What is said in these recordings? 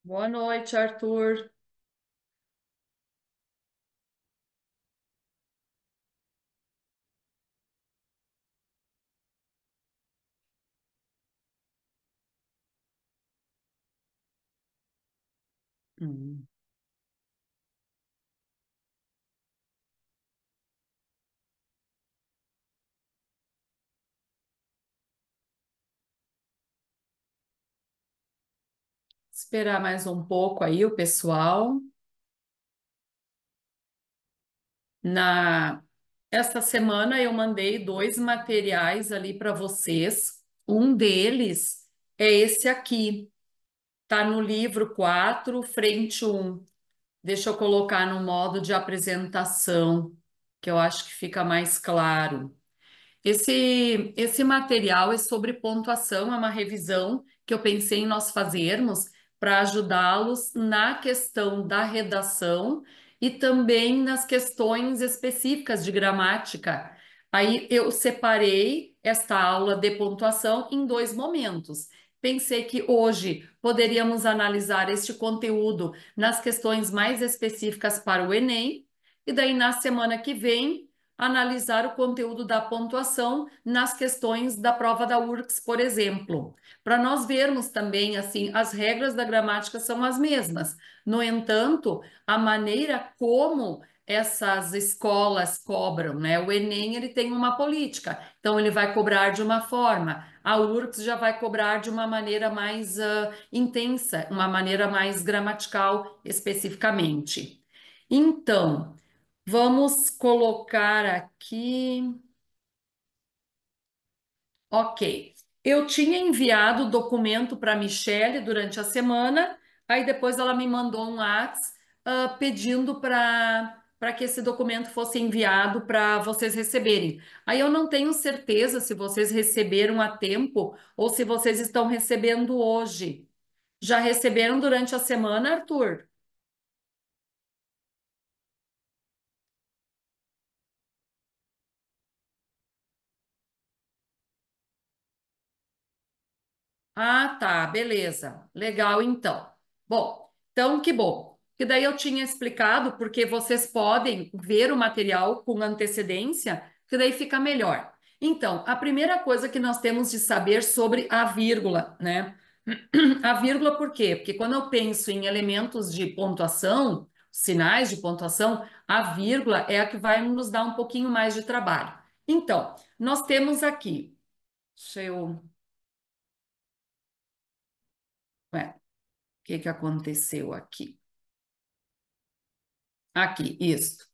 Boa noite, Arthur. Hum. Esperar mais um pouco aí o pessoal. Na Esta semana eu mandei dois materiais ali para vocês. Um deles é esse aqui. Tá no livro 4, frente um. Deixa eu colocar no modo de apresentação, que eu acho que fica mais claro. Esse material é sobre pontuação, é uma revisão que eu pensei em nós fazermos para ajudá-los na questão da redação e também nas questões específicas de gramática. Aí eu separei esta aula de pontuação em dois momentos. Pensei que hoje poderíamos analisar este conteúdo nas questões mais específicas para o Enem, e daí na semana que vem analisar o conteúdo da pontuação nas questões da prova da URCS, por exemplo, para nós vermos também assim, as regras da gramática são as mesmas. No entanto, a maneira como essas escolas cobram, né? O Enem, ele tem uma política, então ele vai cobrar de uma forma, a URCS já vai cobrar de uma maneira mais intensa, uma maneira mais gramatical especificamente. Então, vamos colocar aqui. Ok. Eu tinha enviado o documento para a Michelle durante a semana, aí depois ela me mandou um WhatsApp, pedindo para que esse documento fosse enviado para vocês receberem. Aí eu não tenho certeza se vocês receberam a tempo ou se vocês estão recebendo hoje. Já receberam durante a semana, Arthur? Ah, tá, beleza. Legal, então. Bom, então que bom. Que daí eu tinha explicado porque vocês podem ver o material com antecedência, que daí fica melhor. Então, a primeira coisa que nós temos de saber sobre a vírgula, né? A vírgula por quê? Porque quando eu penso em elementos de pontuação, sinais de pontuação, a vírgula é a que vai nos dar um pouquinho mais de trabalho. Então, nós temos aqui, deixa eu, ué, o que que aconteceu aqui? Aqui, isso.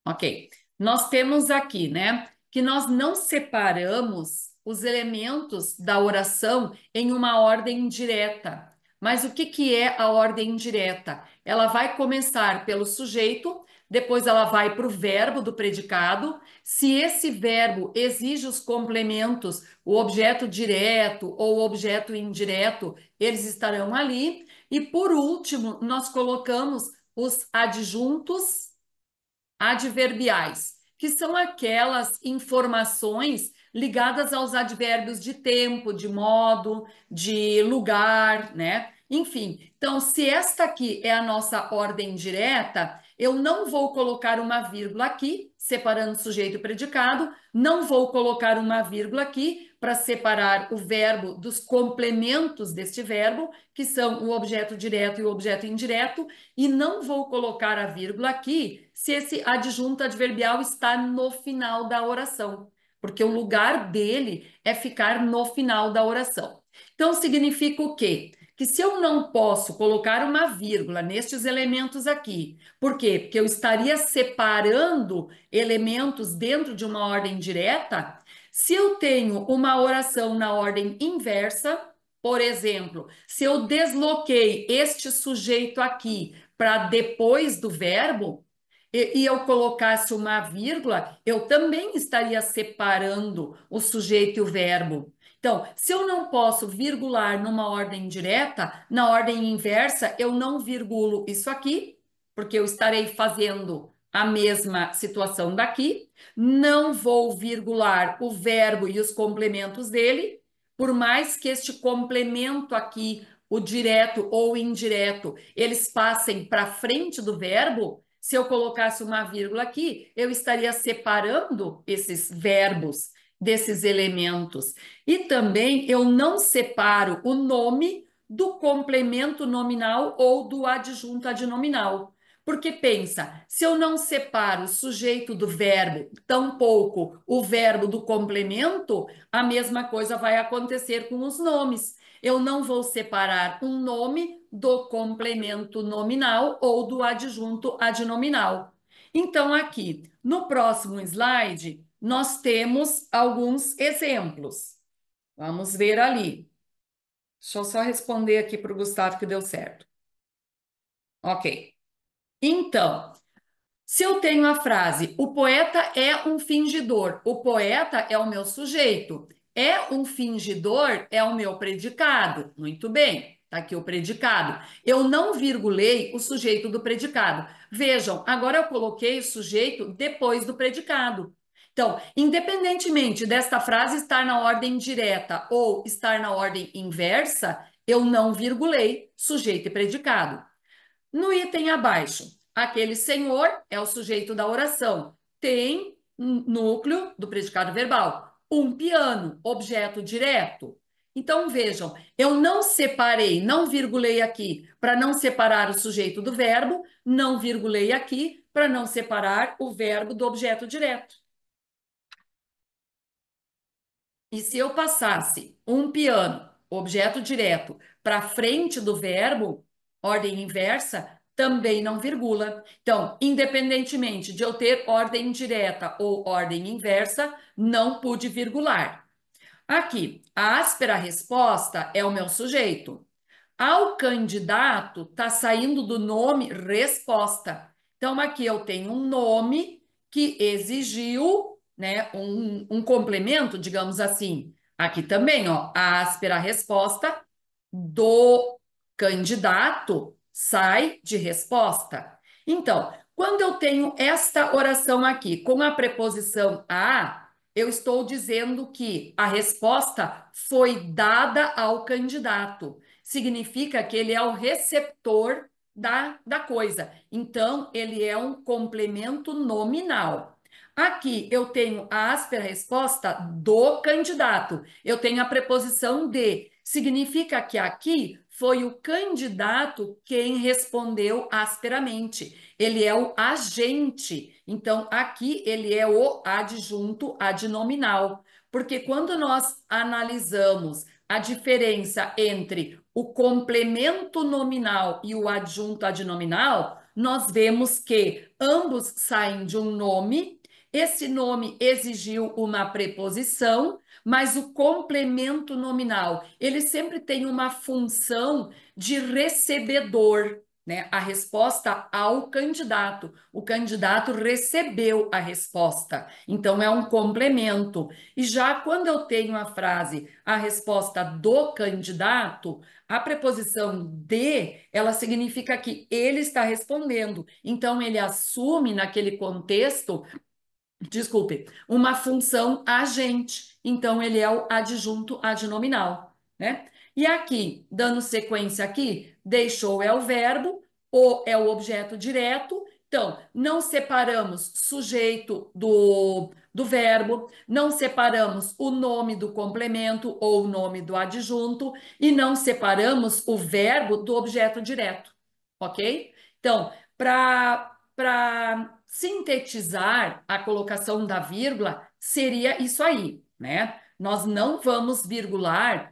Ok. Nós temos aqui, né, que nós não separamos os elementos da oração em uma ordem direta. Mas o que que é a ordem direta? Ela vai começar pelo sujeito, depois ela vai para o verbo do predicado. Se esse verbo exige os complementos, o objeto direto ou o objeto indireto, eles estarão ali. E por último, nós colocamos os adjuntos adverbiais, que são aquelas informações ligadas aos advérbios de tempo, de modo, de lugar, né? Enfim, então, se esta aqui é a nossa ordem direta, eu não vou colocar uma vírgula aqui, separando sujeito e predicado, não vou colocar uma vírgula aqui para separar o verbo dos complementos deste verbo, que são o objeto direto e o objeto indireto, e não vou colocar a vírgula aqui se esse adjunto adverbial está no final da oração, porque o lugar dele é ficar no final da oração. Então, significa o quê? Que se eu não posso colocar uma vírgula nestes elementos aqui, por quê? Porque eu estaria separando elementos dentro de uma ordem direta. Se eu tenho uma oração na ordem inversa, por exemplo, se eu desloquei este sujeito aqui para depois do verbo, e eu colocasse uma vírgula, eu também estaria separando o sujeito e o verbo. Então, se eu não posso virgular numa ordem direta, na ordem inversa, eu não virgulo isso aqui, porque eu estarei fazendo a mesma situação daqui. Não vou virgular o verbo e os complementos dele, por mais que este complemento aqui o direto ou o indireto, eles passem para frente do verbo, se eu colocasse uma vírgula aqui, eu estaria separando esses verbos desses elementos. E também eu não separo o nome do complemento nominal ou do adjunto adnominal. Porque pensa, se eu não separo o sujeito do verbo, tampouco o verbo do complemento, a mesma coisa vai acontecer com os nomes. Eu não vou separar um nome do complemento nominal ou do adjunto adnominal. Então, aqui, no próximo slide, nós temos alguns exemplos. Vamos ver ali. Deixa eu só responder aqui para o Gustavo que deu certo. Ok. Então, se eu tenho a frase, o poeta é um fingidor, o poeta é o meu sujeito, é um fingidor é o meu predicado. Muito bem, tá aqui o predicado. Eu não virgulei o sujeito do predicado. Vejam, agora eu coloquei o sujeito depois do predicado. Então, independentemente desta frase estar na ordem direta ou estar na ordem inversa, eu não virgulei sujeito e predicado. No item abaixo, aquele senhor é o sujeito da oração. Tem um núcleo do predicado verbal. Um piano, objeto direto. Então vejam, eu não separei, não virgulei aqui para não separar o sujeito do verbo, não virgulei aqui para não separar o verbo do objeto direto. E se eu passasse um piano, objeto direto, para frente do verbo, ordem inversa, também não virgula. Então, independentemente de eu ter ordem direta ou ordem inversa, não pude virgular. Aqui, a áspera resposta é o meu sujeito. Ao candidato, está saindo do nome resposta. Então, aqui eu tenho um nome que exigiu, né, um complemento, digamos assim. Aqui também, ó, a áspera resposta do candidato sai de resposta. Então, quando eu tenho esta oração aqui com a preposição a, eu estou dizendo que a resposta foi dada ao candidato. Significa que ele é o receptor da coisa. Então, ele é um complemento nominal. Aqui eu tenho a áspera resposta do candidato. Eu tenho a preposição de. Significa que aqui foi o candidato quem respondeu asperamente. Ele é o agente. Então, aqui ele é o adjunto adnominal. Porque quando nós analisamos a diferença entre o complemento nominal e o adjunto adnominal, nós vemos que ambos saem de um nome. Esse nome exigiu uma preposição, mas o complemento nominal, ele sempre tem uma função de recebedor, né? A resposta ao candidato. O candidato recebeu a resposta. Então é um complemento. E já quando eu tenho a frase a resposta do candidato, a preposição de, ela significa que ele está respondendo. Então ele assume naquele contexto, desculpe, uma função agente. Então, ele é o adjunto adnominal, né? E aqui, dando sequência aqui, deixou é o verbo, o é o objeto direto. Então, não separamos sujeito do verbo, não separamos o nome do complemento ou o nome do adjunto e não separamos o verbo do objeto direto, ok? Então, para sintetizar a colocação da vírgula, seria isso aí, né? Nós não vamos virgular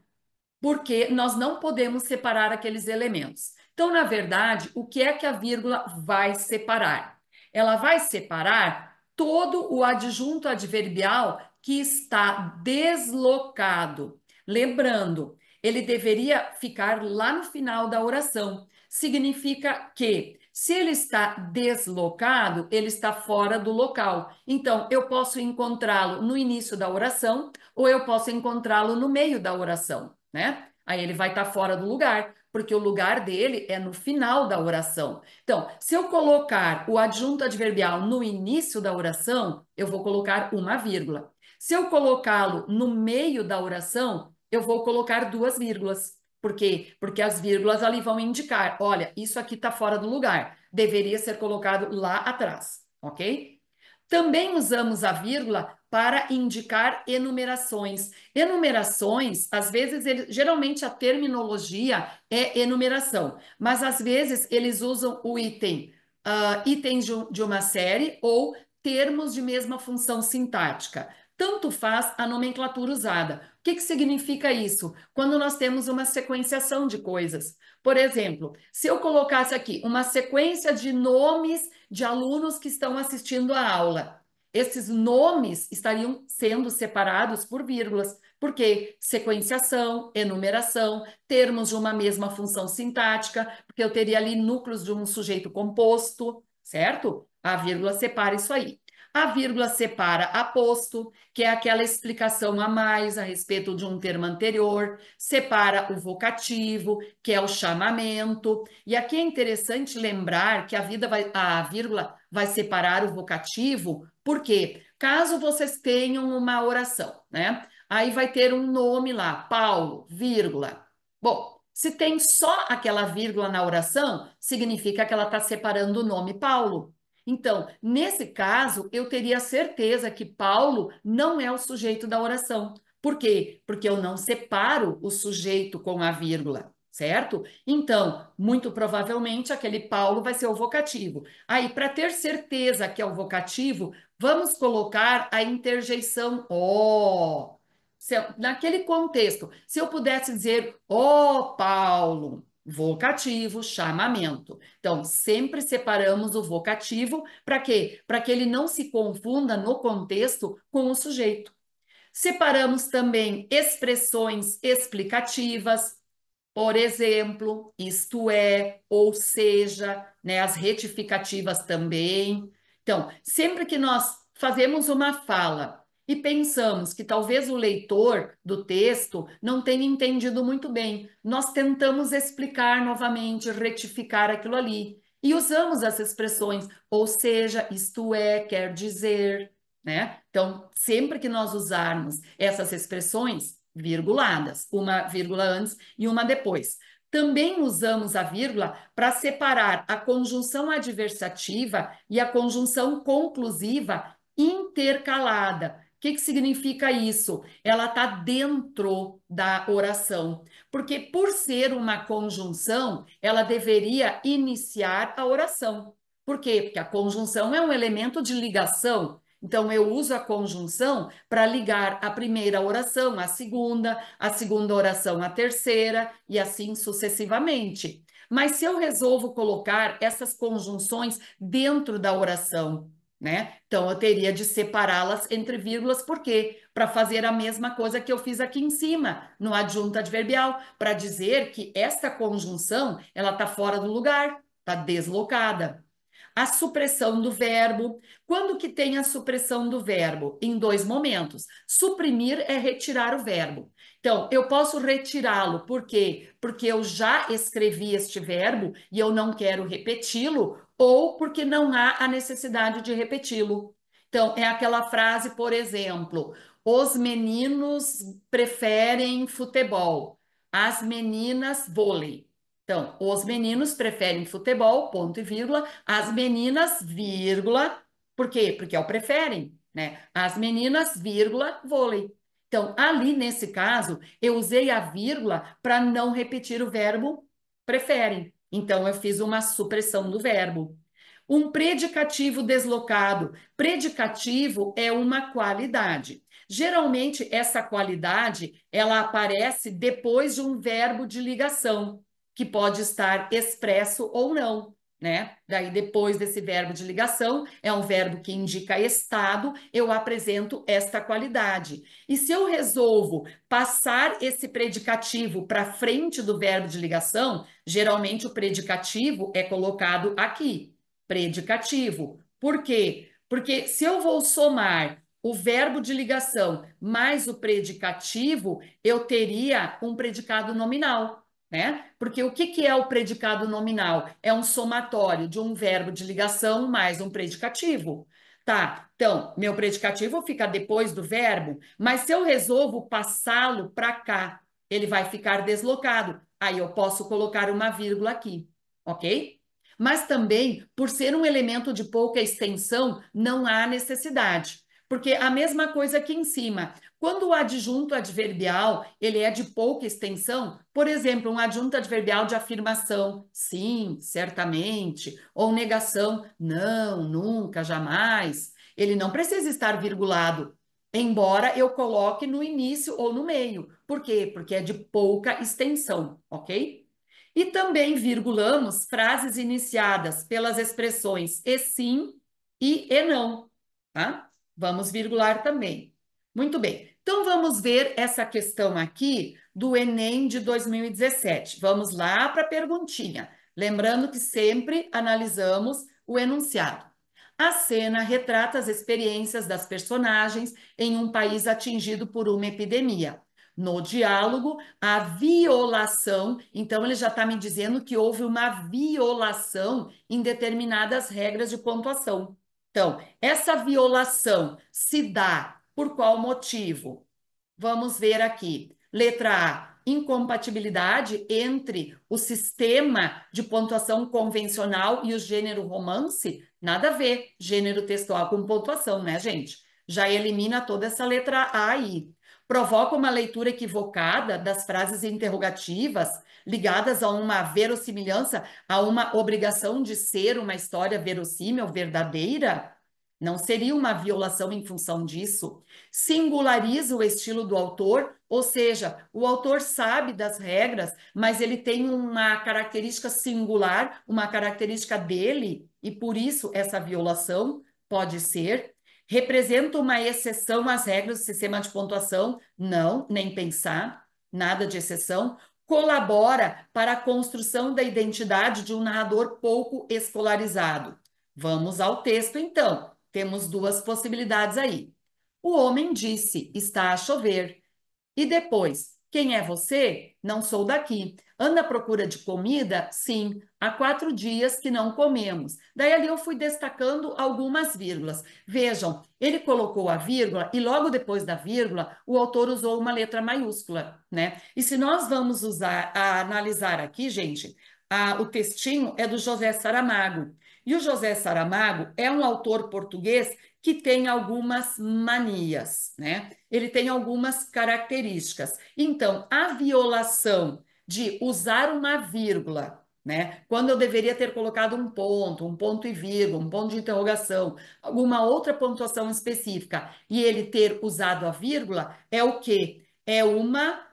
porque nós não podemos separar aqueles elementos. Então, na verdade, o que é que a vírgula vai separar? Ela vai separar todo o adjunto adverbial que está deslocado. Lembrando, ele deveria ficar lá no final da oração. Significa que se ele está deslocado, ele está fora do local. Então, eu posso encontrá-lo no início da oração ou eu posso encontrá-lo no meio da oração, né? Aí ele vai estar fora do lugar, porque o lugar dele é no final da oração. Então, se eu colocar o adjunto adverbial no início da oração, eu vou colocar uma vírgula. Se eu colocá-lo no meio da oração, eu vou colocar duas vírgulas. Por quê? Porque as vírgulas ali vão indicar, olha, isso aqui está fora do lugar, deveria ser colocado lá atrás, ok? Também usamos a vírgula para indicar enumerações. Enumerações, às vezes, geralmente a terminologia é enumeração, mas às vezes eles usam o item, itens de uma série ou termos de mesma função sintática. Tanto faz a nomenclatura usada. O que significa isso? Quando nós temos uma sequenciação de coisas. Por exemplo, se eu colocasse aqui uma sequência de nomes de alunos que estão assistindo a aula, esses nomes estariam sendo separados por vírgulas, porque sequenciação, enumeração, termos de uma mesma função sintática, porque eu teria ali núcleos de um sujeito composto, certo? A vírgula separa isso aí. A vírgula separa aposto, que é aquela explicação a mais a respeito de um termo anterior, separa o vocativo, que é o chamamento. E aqui é interessante lembrar que a vírgula vai separar o vocativo, porque caso vocês tenham uma oração, né? Aí vai ter um nome lá, Paulo, vírgula. Bom, se tem só aquela vírgula na oração, significa que ela está separando o nome Paulo. Então, nesse caso, eu teria certeza que Paulo não é o sujeito da oração. Por quê? Porque eu não separo o sujeito com a vírgula, certo? Então, muito provavelmente, aquele Paulo vai ser o vocativo. Aí, para ter certeza que é o vocativo, vamos colocar a interjeição o. Naquele contexto, se eu pudesse dizer ó Paulo, vocativo, chamamento. Então, sempre separamos o vocativo para quê? Para que ele não se confunda no contexto com o sujeito. Separamos também expressões explicativas, por exemplo, isto é, ou seja, né, as retificativas também. Então, sempre que nós fazemos uma fala e pensamos que talvez o leitor do texto não tenha entendido muito bem, nós tentamos explicar novamente, retificar aquilo ali. E usamos as expressões, ou seja, isto é, quer dizer, né? Então, sempre que nós usarmos essas expressões virguladas, uma vírgula antes e uma depois. Também usamos a vírgula para separar a conjunção adversativa e a conjunção conclusiva intercalada. O que significa isso? Ela está dentro da oração, porque por ser uma conjunção, ela deveria iniciar a oração. Por quê? Porque a conjunção é um elemento de ligação. Então, eu uso a conjunção para ligar a primeira oração à a segunda oração à terceira, e assim sucessivamente. Mas se eu resolvo colocar essas conjunções dentro da oração, né? Então, eu teria de separá-las entre vírgulas, por quê? Para fazer a mesma coisa que eu fiz aqui em cima, no adjunto adverbial, para dizer que esta conjunção, ela está fora do lugar, está deslocada. A supressão do verbo. Quando que tem a supressão do verbo? Em dois momentos. Suprimir é retirar o verbo. Então, eu posso retirá-lo, por quê? Porque eu já escrevi este verbo e eu não quero repeti-lo, ou porque não há a necessidade de repeti-lo. Então, é aquela frase, por exemplo, os meninos preferem futebol, as meninas vôlei. Então, os meninos preferem futebol, ponto e vírgula, as meninas, vírgula, por quê? Porque é o preferem, né? As meninas, vírgula, vôlei. Então, ali nesse caso, eu usei a vírgula para não repetir o verbo preferem. Então, eu fiz uma supressão do verbo. Um predicativo deslocado. Predicativo é uma qualidade. Geralmente, essa qualidade, ela aparece depois de um verbo de ligação, que pode estar expresso ou não, né? Daí, depois desse verbo de ligação, é um verbo que indica estado, eu apresento esta qualidade. E se eu resolvo passar esse predicativo para frente do verbo de ligação, geralmente o predicativo é colocado aqui, predicativo. Por quê? Porque se eu vou somar o verbo de ligação mais o predicativo, eu teria um predicado nominal, né? Porque o que é o predicado nominal? É um somatório de um verbo de ligação mais um predicativo. Tá, então, meu predicativo fica depois do verbo, mas se eu resolvo passá-lo para cá, ele vai ficar deslocado. Aí eu posso colocar uma vírgula aqui, ok? Mas também, por ser um elemento de pouca extensão, não há necessidade. Porque a mesma coisa aqui em cima. Quando o adjunto adverbial ele é de pouca extensão, por exemplo, um adjunto adverbial de afirmação, sim, certamente, ou negação, não, nunca, jamais, ele não precisa estar virgulado, embora eu coloque no início ou no meio. Por quê? Porque é de pouca extensão, ok? E também virgulamos frases iniciadas pelas expressões e sim e não, tá? Vamos virgular também. Muito bem. Então vamos ver essa questão aqui do Enem de 2017. Vamos lá para a perguntinha. Lembrando que sempre analisamos o enunciado. A cena retrata as experiências das personagens em um país atingido por uma epidemia. No diálogo, a violação, então ele já está me dizendo que houve uma violação em determinadas regras de pontuação. Então, essa violação se dá por qual motivo? Vamos ver aqui. Letra A, incompatibilidade entre o sistema de pontuação convencional e o gênero romance? Nada a ver, gênero textual com pontuação, né, gente? Já elimina toda essa letra A aí. Provoca uma leitura equivocada das frases interrogativas ligadas a uma verossimilhança, a uma obrigação de ser uma história verossímil, verdadeira? Não seria uma violação em função disso? Singulariza o estilo do autor, ou seja, o autor sabe das regras, mas ele tem uma característica singular, uma característica dele, e por isso essa violação pode ser. Representa uma exceção às regras do sistema de pontuação? Não, nem pensar, nada de exceção. Colabora para a construção da identidade de um narrador pouco escolarizado. Vamos ao texto, então. Temos duas possibilidades aí. O homem disse: está a chover. E depois, quem é você? Não sou daqui. Anda à procura de comida? Sim, há 4 dias que não comemos. Daí ali eu fui destacando algumas vírgulas. Vejam, ele colocou a vírgula e logo depois da vírgula o autor usou uma letra maiúscula, né? E se nós vamos analisar aqui, gente, o textinho é do José Saramago. E o José Saramago é um autor português que tem algumas manias, né? Ele tem algumas características. Então, a violação de usar uma vírgula, né? Quando eu deveria ter colocado um ponto e vírgula, um ponto de interrogação, alguma outra pontuação específica, e ele ter usado a vírgula, é o quê? É uma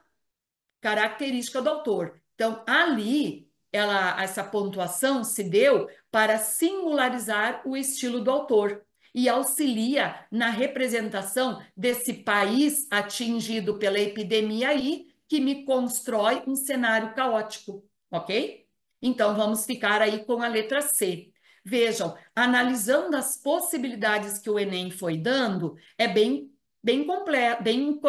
característica do autor. Então, ali, essa pontuação se deu para singularizar o estilo do autor e auxilia na representação desse país atingido pela epidemia aí, que me constrói um cenário caótico, ok? Então, vamos ficar aí com a letra C. Vejam, analisando as possibilidades que o Enem foi dando, é bem completo, bem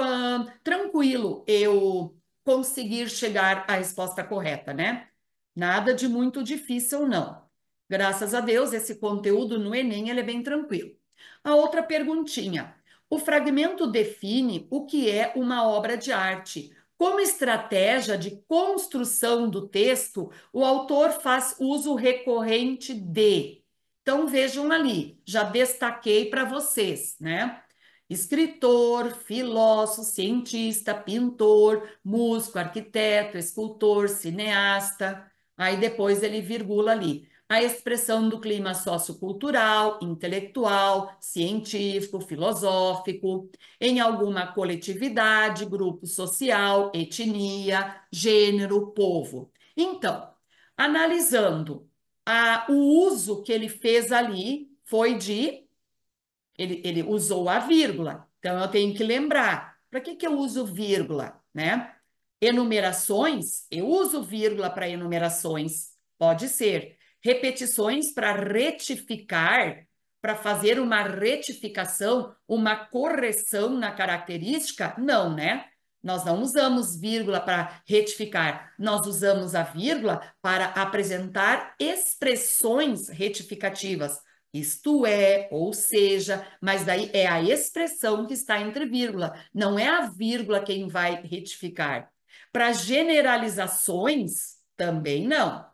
tranquilo eu conseguir chegar à resposta correta, né? Nada de muito difícil, não. Graças a Deus, esse conteúdo no Enem ele é bem tranquilo. A outra perguntinha. O fragmento define o que é uma obra de arte. Como estratégia de construção do texto, o autor faz uso recorrente de. Então, vejam ali, já destaquei para vocês, né? Escritor, filósofo, cientista, pintor, músico, arquiteto, escultor, cineasta. Aí depois ele virgula ali. A expressão do clima sociocultural, intelectual, científico, filosófico, em alguma coletividade, grupo social, etnia, gênero, povo. Então, analisando o uso que ele fez ali, foi de ele usou a vírgula. Então, eu tenho que lembrar. Para que eu uso vírgula, né? Enumerações, eu uso vírgula para enumerações. Pode ser. Repetições para retificar, para fazer uma retificação, uma correção na característica? Não, né? Nós não usamos vírgula para retificar, nós usamos a vírgula para apresentar expressões retificativas. Isto é, ou seja, mas daí é a expressão que está entre vírgula, não é a vírgula quem vai retificar. Para generalizações, também não.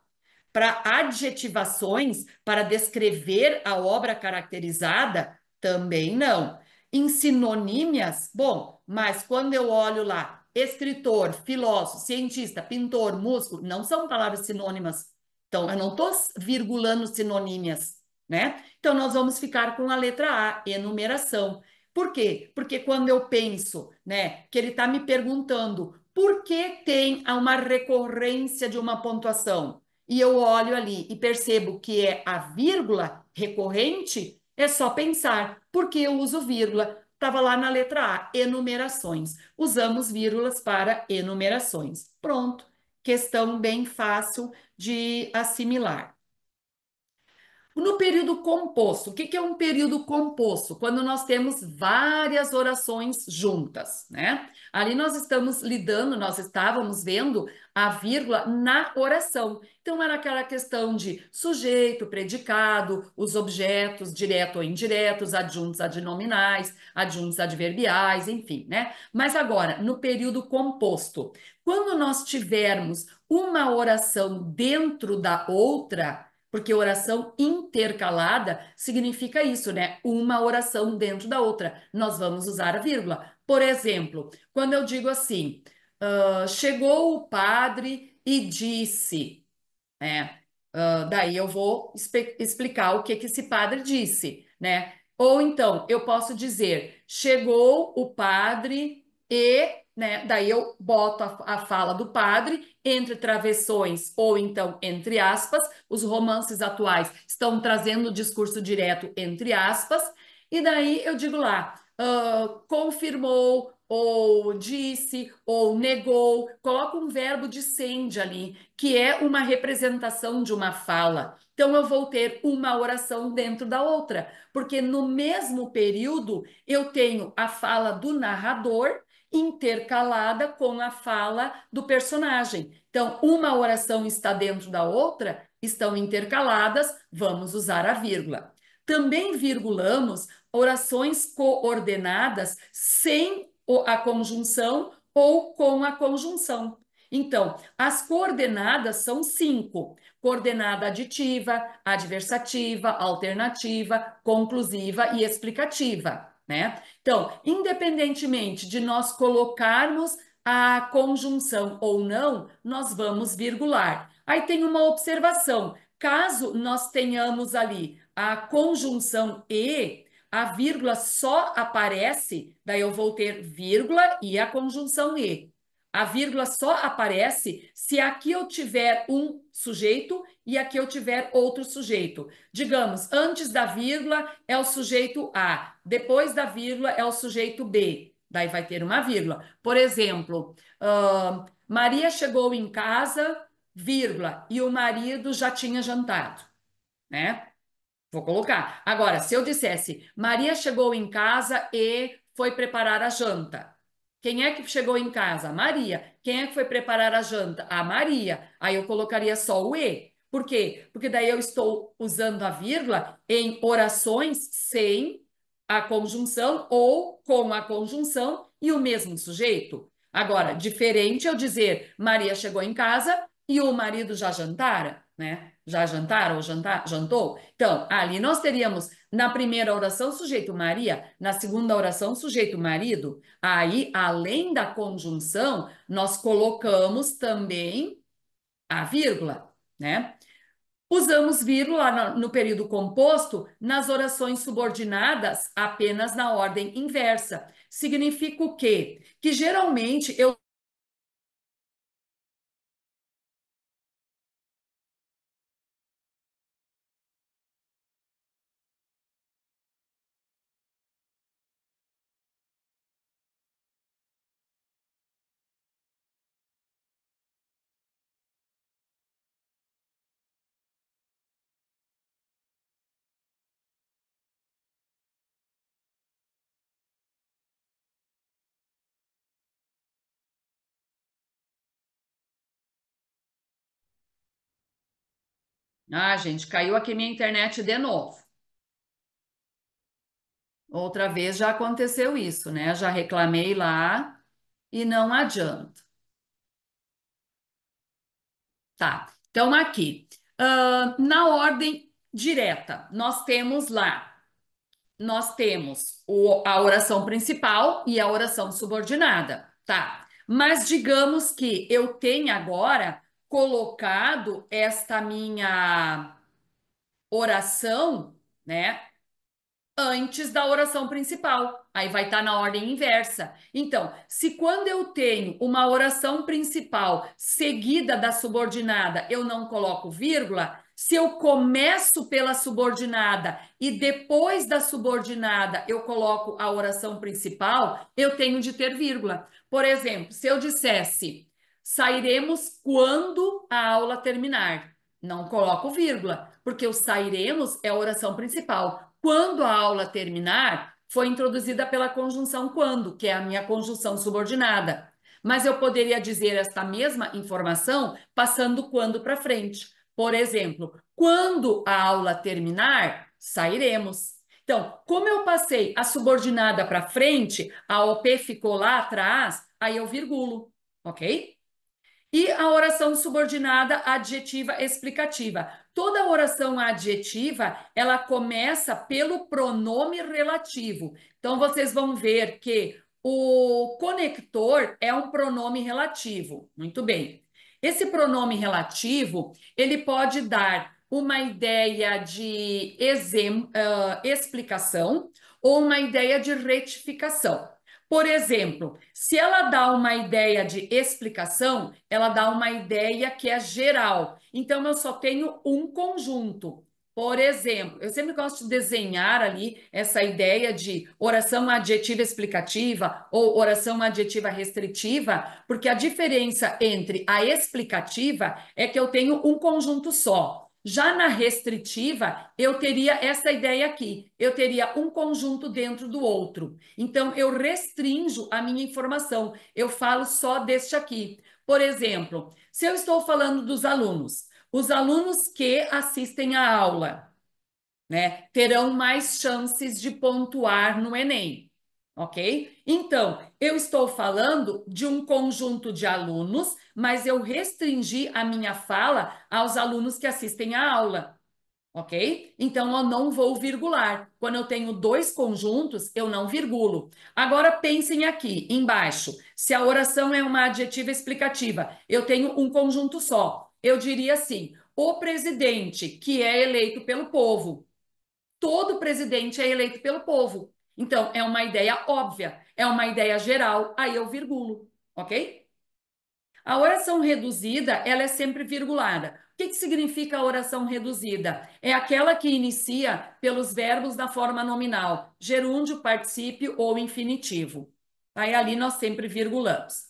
Para adjetivações, para descrever a obra caracterizada, também não. Em sinonímias, bom, mas quando eu olho lá, escritor, filósofo, cientista, pintor, músico, não são palavras sinônimas. Então, eu não estou virgulando sinonímias, né? Então, nós vamos ficar com a letra A, enumeração. Por quê? Porque quando eu penso, né, que ele está me perguntando por que tem uma recorrência de uma pontuação, e eu olho ali e percebo que é a vírgula recorrente, é só pensar, porque eu uso vírgula? Estava lá na letra A, enumerações. Usamos vírgulas para enumerações. Pronto. Questão bem fácil de assimilar. No período composto, o que que é um período composto? Quando nós temos várias orações juntas, né? Ali nós estamos lidando, nós estávamos vendo a vírgula na oração. Então era aquela questão de sujeito, predicado, os objetos, direto ou indiretos, adjuntos adnominais, adjuntos adverbiais, enfim, né? Mas agora, no período composto, quando nós tivermos uma oração dentro da outra, porque oração intercalada significa isso, né? Uma oração dentro da outra. Nós vamos usar a vírgula. Por exemplo, quando eu digo assim, chegou o padre e disse, né? Daí eu vou explicar o que que esse padre disse, né? Ou então eu posso dizer: chegou o padre e, né? Daí eu boto a fala do padre entre travessões ou então entre aspas. Os romances atuais estão trazendo o discurso direto entre aspas. E daí eu digo lá: confirmou, ou disse, ou negou, coloca um verbo de sende ali, que é uma representação de uma fala. Então, eu vou ter uma oração dentro da outra, porque no mesmo período eu tenho a fala do narrador intercalada com a fala do personagem. Então, uma oração está dentro da outra, estão intercaladas, vamos usar a vírgula. Também virgulamos orações coordenadas sem a conjunção ou com a conjunção. Então, as coordenadas são cinco: coordenada aditiva, adversativa, alternativa, conclusiva e explicativa, né? Então, independentemente de nós colocarmos a conjunção ou não, nós vamos virgular. Aí tem uma observação: caso nós tenhamos ali a conjunção e, a vírgula só aparece, daí eu vou ter vírgula e a conjunção e. A vírgula só aparece se aqui eu tiver um sujeito e aqui eu tiver outro sujeito. Digamos, antes da vírgula é o sujeito A, depois da vírgula é o sujeito B. Daí vai ter uma vírgula. Por exemplo, Maria chegou em casa, vírgula, e o marido já tinha jantado, né? Vou colocar. Agora, se eu dissesse, Maria chegou em casa e foi preparar a janta. Quem é que chegou em casa? Maria. Quem é que foi preparar a janta? A Maria. Aí eu colocaria só o e. Por quê? Porque daí eu estou usando a vírgula em orações sem a conjunção ou com a conjunção e o mesmo sujeito. Agora, diferente eu dizer Maria chegou em casa e o marido já jantara, né? Já jantaram ou jantou? Então, ali nós teríamos na primeira oração sujeito Maria, na segunda oração sujeito marido. Aí, além da conjunção, nós colocamos também a vírgula, né? Usamos vírgula no período composto nas orações subordinadas apenas na ordem inversa. Significa o quê? Que geralmente eu. Ah, gente, caiu aqui minha internet de novo. Outra vez já aconteceu isso, né? Já reclamei lá e não adianta. Tá, então aqui, na ordem direta, nós temos a oração principal e a oração subordinada, tá? Mas digamos que eu tenha agora colocado esta minha oração, né, antes da oração principal. Aí vai estar na ordem inversa. Então, se quando eu tenho uma oração principal seguida da subordinada, eu não coloco vírgula, se eu começo pela subordinada e depois da subordinada eu coloco a oração principal, eu tenho de ter vírgula. Por exemplo, se eu dissesse: sairemos quando a aula terminar. Não coloco vírgula, porque o sairemos é a oração principal. Quando a aula terminar, foi introduzida pela conjunção quando, que é a minha conjunção subordinada. Mas eu poderia dizer esta mesma informação passando quando para frente. Por exemplo, quando a aula terminar, sairemos. Então, como eu passei a subordinada para frente, a OP ficou lá atrás, aí eu virgulo, ok? E a oração subordinada adjetiva explicativa. Toda oração adjetiva, ela começa pelo pronome relativo. Então, vocês vão ver que o conector é um pronome relativo. Muito bem. Esse pronome relativo, ele pode dar uma ideia de explicação ou uma ideia de retificação. Por exemplo, se ela dá uma ideia de explicação, ela dá uma ideia que é geral. Então, eu só tenho um conjunto. Por exemplo, eu sempre gosto de desenhar ali essa ideia de oração adjetiva explicativa ou oração adjetiva restritiva, porque a diferença entre a explicativa é que eu tenho um conjunto só. Já na restritiva, eu teria essa ideia aqui. Eu teria um conjunto dentro do outro. Então, eu restringo a minha informação. Eu falo só deste aqui. Por exemplo, se eu estou falando dos alunos, os alunos que assistem à aula, né, terão mais chances de pontuar no Enem, ok? Então, eu estou falando de um conjunto de alunos, mas eu restringi a minha fala aos alunos que assistem à aula, ok? Então, eu não vou virgular. Quando eu tenho dois conjuntos, eu não virgulo. Agora, pensem aqui, embaixo. Se a oração é uma adjetiva explicativa, eu tenho um conjunto só. Eu diria assim: o presidente, que é eleito pelo povo. Todo presidente é eleito pelo povo. Então, é uma ideia óbvia, é uma ideia geral, aí eu virgulo, ok? A oração reduzida, ela é sempre virgulada. O que significa a oração reduzida? É aquela que inicia pelos verbos da forma nominal, gerúndio, particípio ou infinitivo. Aí ali nós sempre virgulamos.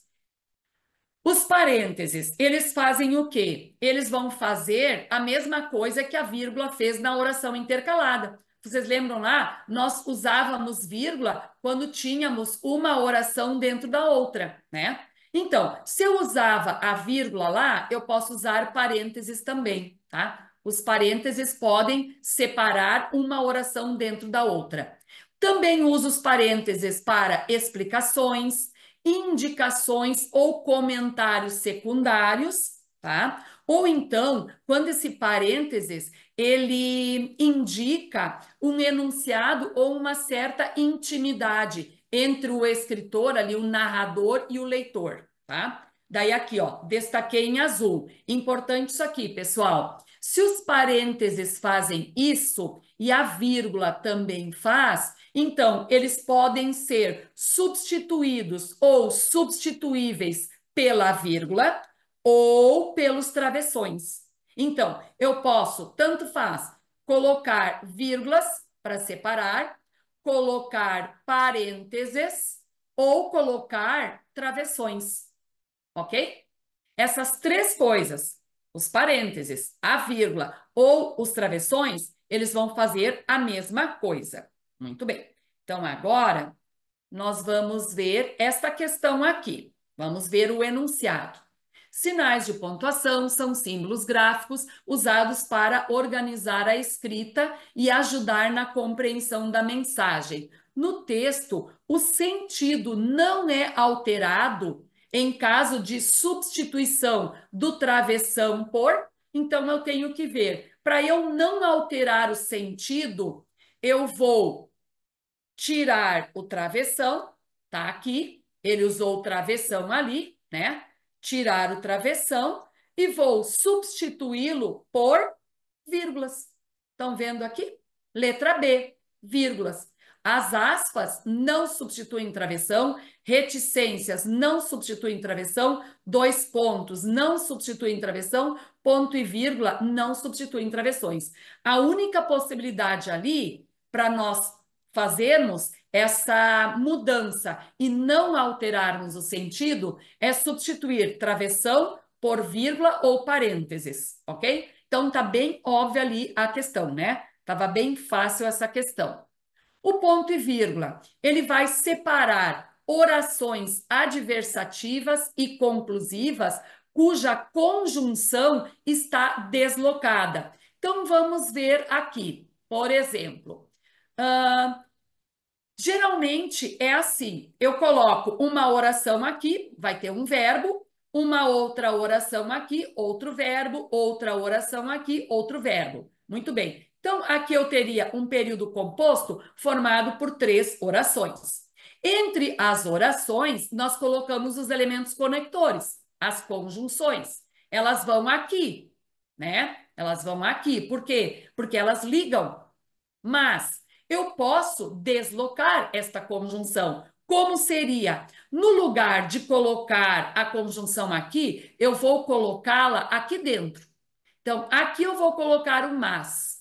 Os parênteses, eles fazem o quê? Eles vão fazer a mesma coisa que a vírgula fez na oração intercalada. Vocês lembram lá? Nós usávamos vírgula quando tínhamos uma oração dentro da outra, né? Então, se eu usava a vírgula lá, eu posso usar parênteses também, tá? Os parênteses podem separar uma oração dentro da outra. Também uso os parênteses para explicações, indicações ou comentários secundários, tá? Ou então, quando esse parênteses ele indica um enunciado ou uma certa intimidade entre o escritor ali, o narrador e o leitor, tá? Daí aqui, ó, destaquei em azul. Importante isso aqui, pessoal. Se os parênteses fazem isso e a vírgula também faz, então eles podem ser substituídos ou substituíveis pela vírgula ou pelos travessões. Então, eu posso, tanto faz, colocar vírgulas para separar, colocar parênteses ou colocar travessões, ok? Essas três coisas, os parênteses, a vírgula ou os travessões, eles vão fazer a mesma coisa. Muito bem. Então, agora, nós vamos ver esta questão aqui. Vamos ver o enunciado. Sinais de pontuação são símbolos gráficos usados para organizar a escrita e ajudar na compreensão da mensagem. No texto, o sentido não é alterado em caso de substituição do travessão por, então eu tenho que ver. Para eu não alterar o sentido, eu vou tirar o travessão, tá aqui, ele usou o travessão ali, né? Tirar o travessão e vou substituí-lo por vírgulas. Estão vendo aqui? Letra B, vírgulas. As aspas não substituem travessão, reticências não substituem travessão, dois pontos não substituem travessão, ponto e vírgula não substituem travessões. A única possibilidade ali para nós fazermos essa mudança e não alterarmos o sentido é substituir travessão por vírgula ou parênteses, ok? Então tá bem óbvia ali a questão, né? Tava bem fácil essa questão. O ponto e vírgula, ele vai separar orações adversativas e conclusivas cuja conjunção está deslocada. Então vamos ver aqui, por exemplo, geralmente é assim: eu coloco uma oração aqui, vai ter um verbo, uma outra oração aqui, outro verbo, outra oração aqui, outro verbo. Muito bem. Então, aqui eu teria um período composto formado por 3 orações. Entre as orações, nós colocamos os elementos conectores, as conjunções. Elas vão aqui, né? Elas vão aqui. Por quê? Porque elas ligam. Mas eu posso deslocar esta conjunção. Como seria? No lugar de colocar a conjunção aqui, eu vou colocá-la aqui dentro. Então, aqui eu vou colocar o mas.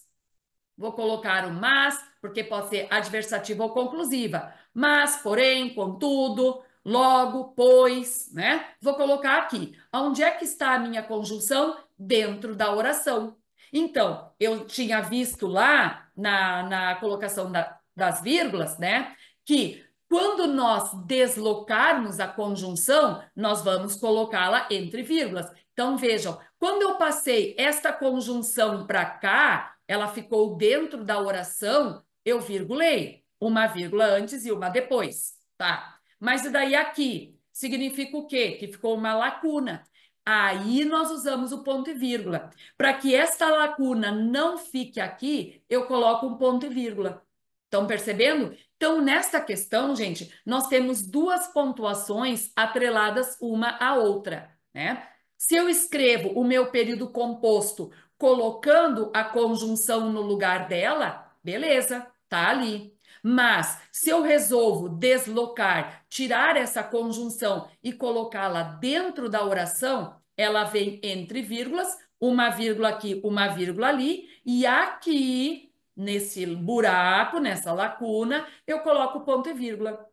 Vou colocar o mas, porque pode ser adversativa ou conclusiva. Mas, porém, contudo, logo, pois, né? Vou colocar aqui. Onde é que está a minha conjunção? Dentro da oração. Então, eu tinha visto lá na colocação das vírgulas, né? Que quando nós deslocarmos a conjunção, nós vamos colocá-la entre vírgulas. Então, vejam, quando eu passei esta conjunção para cá, ela ficou dentro da oração, eu virgulei. Uma vírgula antes e uma depois, tá? Mas e daí aqui? Significa o quê? Que ficou uma lacuna. Aí nós usamos o ponto e vírgula. Para que esta lacuna não fique aqui, eu coloco um ponto e vírgula. Estão percebendo? Então, nesta questão, gente, nós temos duas pontuações atreladas uma à outra, né? Se eu escrevo o meu período composto colocando a conjunção no lugar dela, beleza, tá ali. Mas se eu resolvo deslocar, tirar essa conjunção e colocá-la dentro da oração, ela vem entre vírgulas, uma vírgula aqui, uma vírgula ali, e aqui, nesse buraco, nessa lacuna, eu coloco ponto e vírgula,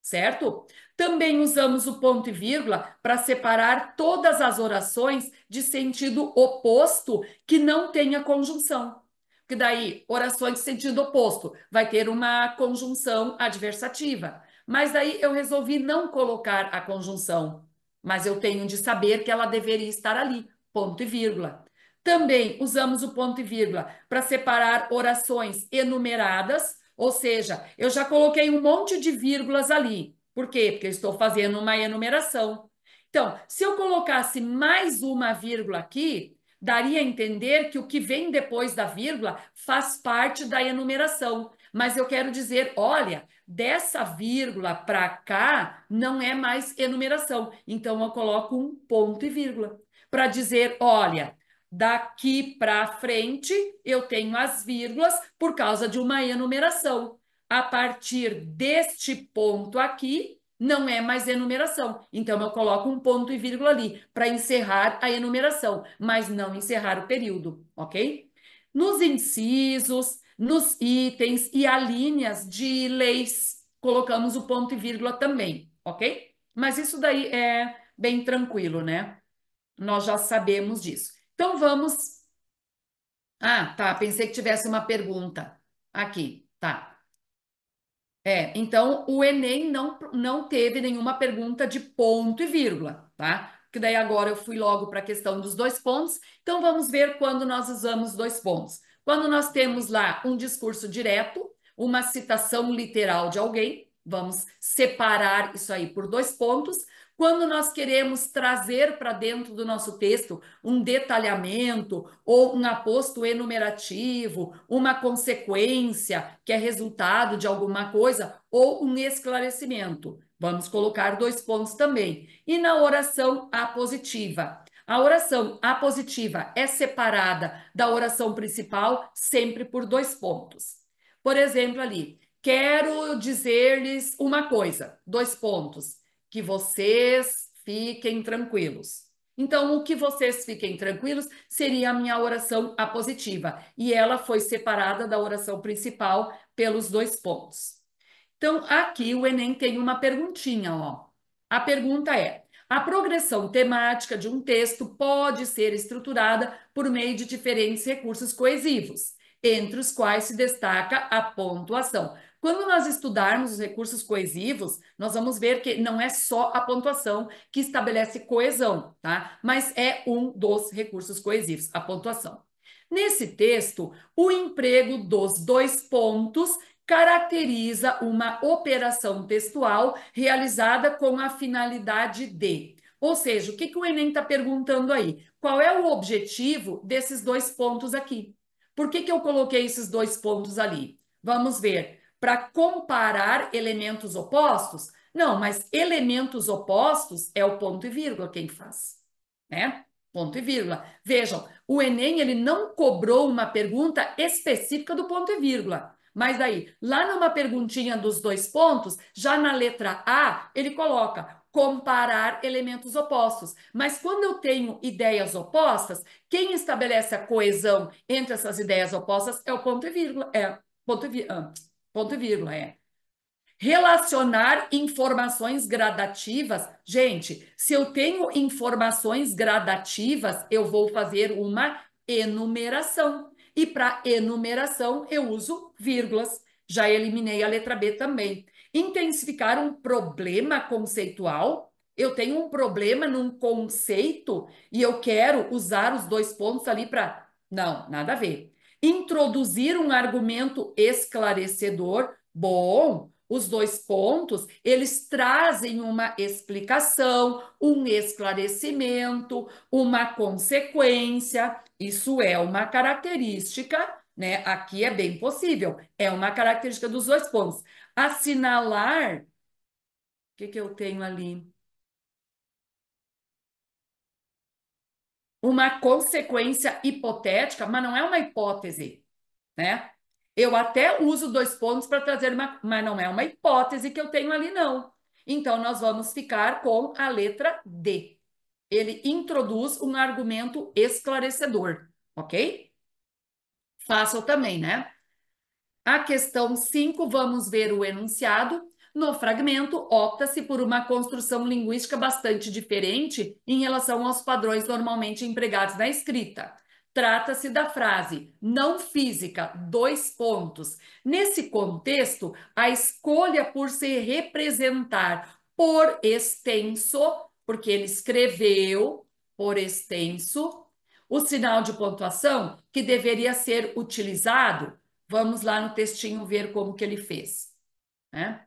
certo? Também usamos o ponto e vírgula para separar todas as orações de sentido oposto que não tenha conjunção. Que daí, orações de sentido oposto, vai ter uma conjunção adversativa. Mas daí eu resolvi não colocar a conjunção, mas eu tenho de saber que ela deveria estar ali, ponto e vírgula. Também usamos o ponto e vírgula para separar orações enumeradas, ou seja, eu já coloquei um monte de vírgulas ali. Por quê? Porque eu estou fazendo uma enumeração. Então, se eu colocasse mais uma vírgula aqui, daria a entender que o que vem depois da vírgula faz parte da enumeração. Mas eu quero dizer, olha, dessa vírgula para cá não é mais enumeração. Então eu coloco um ponto e vírgula para dizer, olha, daqui para frente eu tenho as vírgulas por causa de uma enumeração. A partir deste ponto aqui, não é mais enumeração. Então, eu coloco um ponto e vírgula ali para encerrar a enumeração, mas não encerrar o período, ok? Nos incisos, nos itens e alíneas de leis, colocamos o ponto e vírgula também, ok? Mas isso daí é bem tranquilo, né? Nós já sabemos disso. Então, vamos. Ah, tá. Pensei que tivesse uma pergunta aqui. Tá. Então o Enem não teve nenhuma pergunta de ponto e vírgula, tá? Porque daí agora eu fui logo para a questão dos dois pontos. Então vamos ver quando nós usamos dois pontos. Quando nós temos lá um discurso direto, uma citação literal de alguém, vamos separar isso aí por dois pontos. Quando nós queremos trazer para dentro do nosso texto um detalhamento ou um aposto enumerativo, uma consequência que é resultado de alguma coisa ou um esclarecimento. Vamos colocar 2 pontos também. E na oração apositiva? A oração apositiva é separada da oração principal sempre por 2 pontos. Por exemplo, ali, quero dizer-lhes uma coisa, 2 pontos, que vocês fiquem tranquilos. Então, o que vocês fiquem tranquilos seria a minha oração apositiva, e ela foi separada da oração principal pelos 2 pontos. Então, aqui o Enem tem uma perguntinha, ó. A pergunta é: a progressão temática de um texto pode ser estruturada por meio de diferentes recursos coesivos, entre os quais se destaca a pontuação. Quando nós estudarmos os recursos coesivos, nós vamos ver que não é só a pontuação que estabelece coesão, tá? Mas é um dos recursos coesivos, a pontuação. Nesse texto, o emprego dos 2 pontos caracteriza uma operação textual realizada com a finalidade de. Ou seja, o que o Enem está perguntando aí? Qual é o objetivo desses 2 pontos aqui? Por que eu coloquei esses 2 pontos ali? Vamos ver. Para comparar elementos opostos? Não, mas elementos opostos é o ponto e vírgula quem faz, né? Ponto e vírgula. Vejam, o Enem ele não cobrou uma pergunta específica do ponto e vírgula. Mas daí, lá numa perguntinha dos 2 pontos, já na letra A, ele coloca comparar elementos opostos. Mas quando eu tenho ideias opostas, quem estabelece a coesão entre essas ideias opostas é o ponto e vírgula. Ponto e vírgula, é. Relacionar informações gradativas. Gente, se eu tenho informações gradativas, eu vou fazer uma enumeração. E para enumeração, eu uso vírgulas. Já eliminei a letra B também. Intensificar um problema conceitual. Eu tenho um problema num conceito e eu quero usar os 2 pontos ali para. Não, nada a ver. Introduzir um argumento esclarecedor. Bom, os 2 pontos, eles trazem uma explicação, um esclarecimento, uma consequência. Isso é uma característica, né? Aqui é bem possível. É uma característica dos 2 pontos. Assinalar, o que eu tenho ali? Uma consequência hipotética, mas não é uma hipótese, né? Eu até uso 2 pontos para trazer uma, mas não é uma hipótese que eu tenho ali, não. Então, nós vamos ficar com a letra D. Ele introduz um argumento esclarecedor, ok? Fácil também, né? A questão 5, vamos ver o enunciado. No fragmento, opta-se por uma construção linguística bastante diferente em relação aos padrões normalmente empregados na escrita. Trata-se da frase não física, 2 pontos. Nesse contexto, a escolha por se representar por extenso, porque ele escreveu por extenso, o sinal de pontuação que deveria ser utilizado. Vamos lá no textinho ver como que ele fez, né?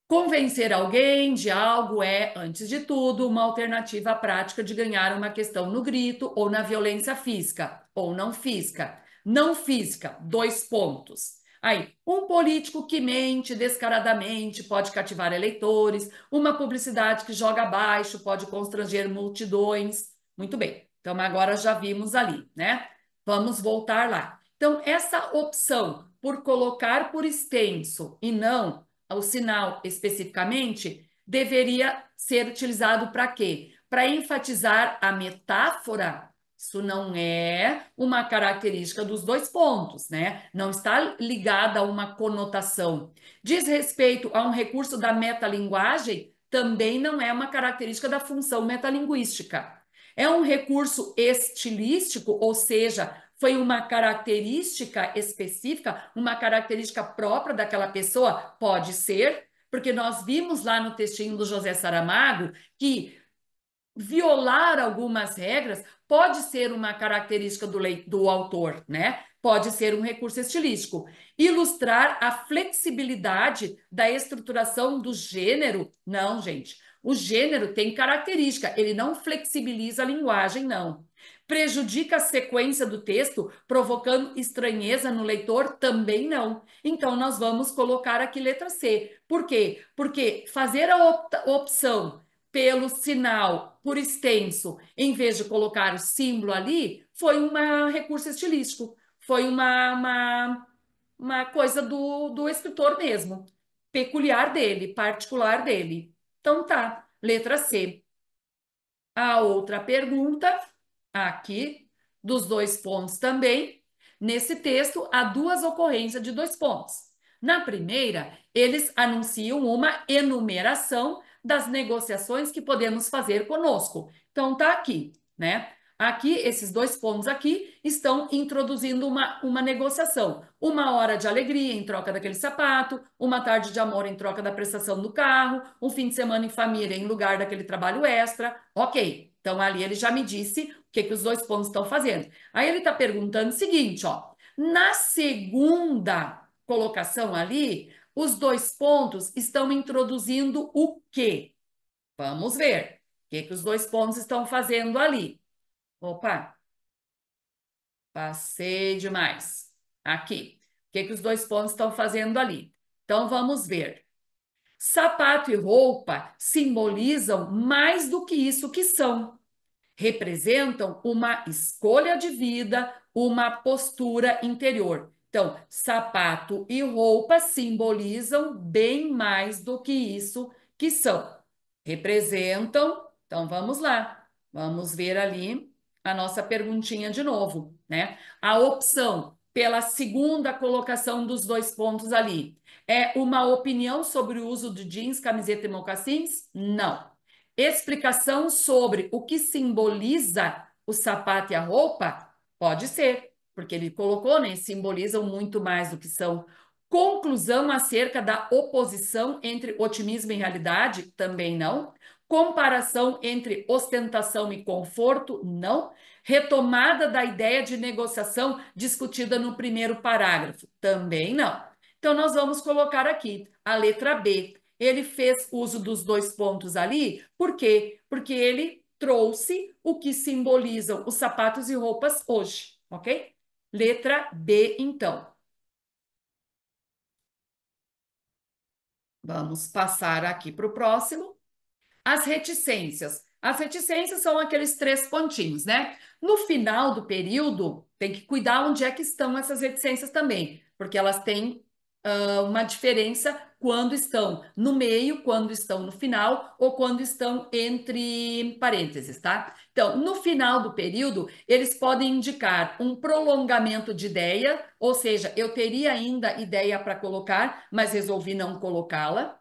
Convencer alguém de algo é, antes de tudo, uma alternativa prática de ganhar uma questão no grito ou na violência física, ou não física. Não física, 2 pontos. Aí, um político que mente descaradamente pode cativar eleitores, uma publicidade que joga abaixo pode constranger multidões. Muito bem, então agora já vimos ali, né? Vamos voltar lá. Então, essa opção por colocar por extenso e não o sinal especificamente, deveria ser utilizado para quê? Para enfatizar a metáfora. Isso não é uma característica dos 2 pontos, né? Não está ligada a uma conotação. Diz respeito a um recurso da metalinguagem, também não é uma característica da função metalinguística. É um recurso estilístico, ou seja, foi uma característica específica, uma característica própria daquela pessoa? Pode ser, porque nós vimos lá no textinho do José Saramago que violar algumas regras pode ser uma característica do autor, né? Pode ser um recurso estilístico. Ilustrar a flexibilidade da estruturação do gênero? Não, gente. O gênero tem característica, ele não flexibiliza a linguagem, não. Prejudica a sequência do texto, provocando estranheza no leitor? Também não. Então, nós vamos colocar aqui letra C. Por quê? Porque fazer a opção pelo sinal por extenso, em vez de colocar o símbolo ali, foi um recurso estilístico, foi uma coisa do escritor mesmo, peculiar dele, particular dele. Então tá, letra C. A outra pergunta, aqui, dos dois pontos também. Nesse texto, há duas ocorrências de dois pontos. Na primeira, eles anunciam uma enumeração das negociações que podemos fazer conosco. Então, tá aqui, né? Aqui, esses dois pontos aqui estão introduzindo uma negociação. Uma hora de alegria em troca daquele sapato, uma tarde de amor em troca da prestação do carro, um fim de semana em família em lugar daquele trabalho extra. Ok, então ali ele já me disse o que os dois pontos estão fazendo. Aí ele está perguntando o seguinte, ó. Na segunda colocação ali, os dois pontos estão introduzindo o quê? Vamos ver. O que os dois pontos estão fazendo ali? Opa, passei demais. Aqui. O que os dois pontos estão fazendo ali? Então vamos ver. Sapato e roupa simbolizam mais do que isso que são. Representam uma escolha de vida, uma postura interior. Então, sapato e roupa simbolizam bem mais do que isso que são. Representam, então vamos lá, vamos ver ali a nossa perguntinha de novo, né? A opção pela segunda colocação dos dois pontos ali é uma opinião sobre o uso de jeans, camiseta e mocassins? Não. Explicação sobre o que simboliza o sapato e a roupa? Pode ser, porque ele colocou, né? Simbolizam muito mais do que são. Conclusão acerca da oposição entre otimismo e realidade? Também não. Comparação entre ostentação e conforto? Não. Retomada da ideia de negociação discutida no primeiro parágrafo? Também não. Então, nós vamos colocar aqui a letra B. Ele fez uso dos dois pontos ali, por quê? Porque ele trouxe o que simbolizam os sapatos e roupas hoje, ok? Letra B, então. Vamos passar aqui para o próximo. As reticências. As reticências são aqueles três pontinhos, né? No final do período, tem que cuidar onde é que estão essas reticências também, porque elas têm uma diferença quando estão no meio, quando estão no final ou quando estão entre parênteses, tá? Então, no final do período, eles podem indicar um prolongamento de ideia, ou seja, eu teria ainda ideia para colocar, mas resolvi não colocá-la.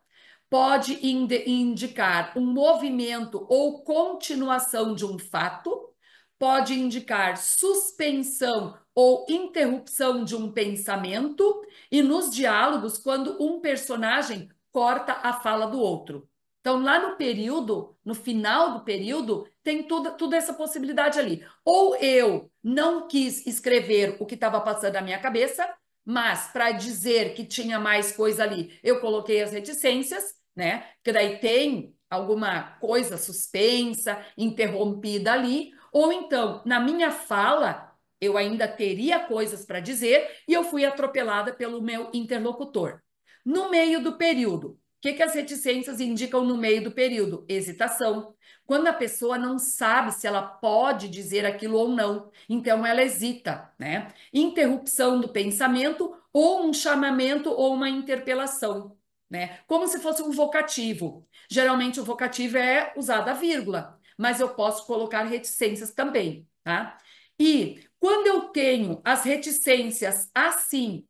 Pode indicar um movimento ou continuação de um fato, pode indicar suspensão ou interrupção de um pensamento, e nos diálogos, quando um personagem corta a fala do outro. Então, lá no período, no final do período, tem toda essa possibilidade ali. Ou eu não quis escrever o que estava passando na minha cabeça, mas para dizer que tinha mais coisa ali, eu coloquei as reticências, né? Porque daí tem alguma coisa suspensa, interrompida ali, ou então, na minha fala, eu ainda teria coisas para dizer e eu fui atropelada pelo meu interlocutor. No meio do período, o que as reticências indicam no meio do período? Hesitação. Quando a pessoa não sabe se ela pode dizer aquilo ou não, então ela hesita, né? Interrupção do pensamento ou um chamamento ou uma interpelação, né? Como se fosse um vocativo. Geralmente o vocativo é usado a vírgula, mas eu posso colocar reticências também, tá? E quando eu tenho as reticências assim,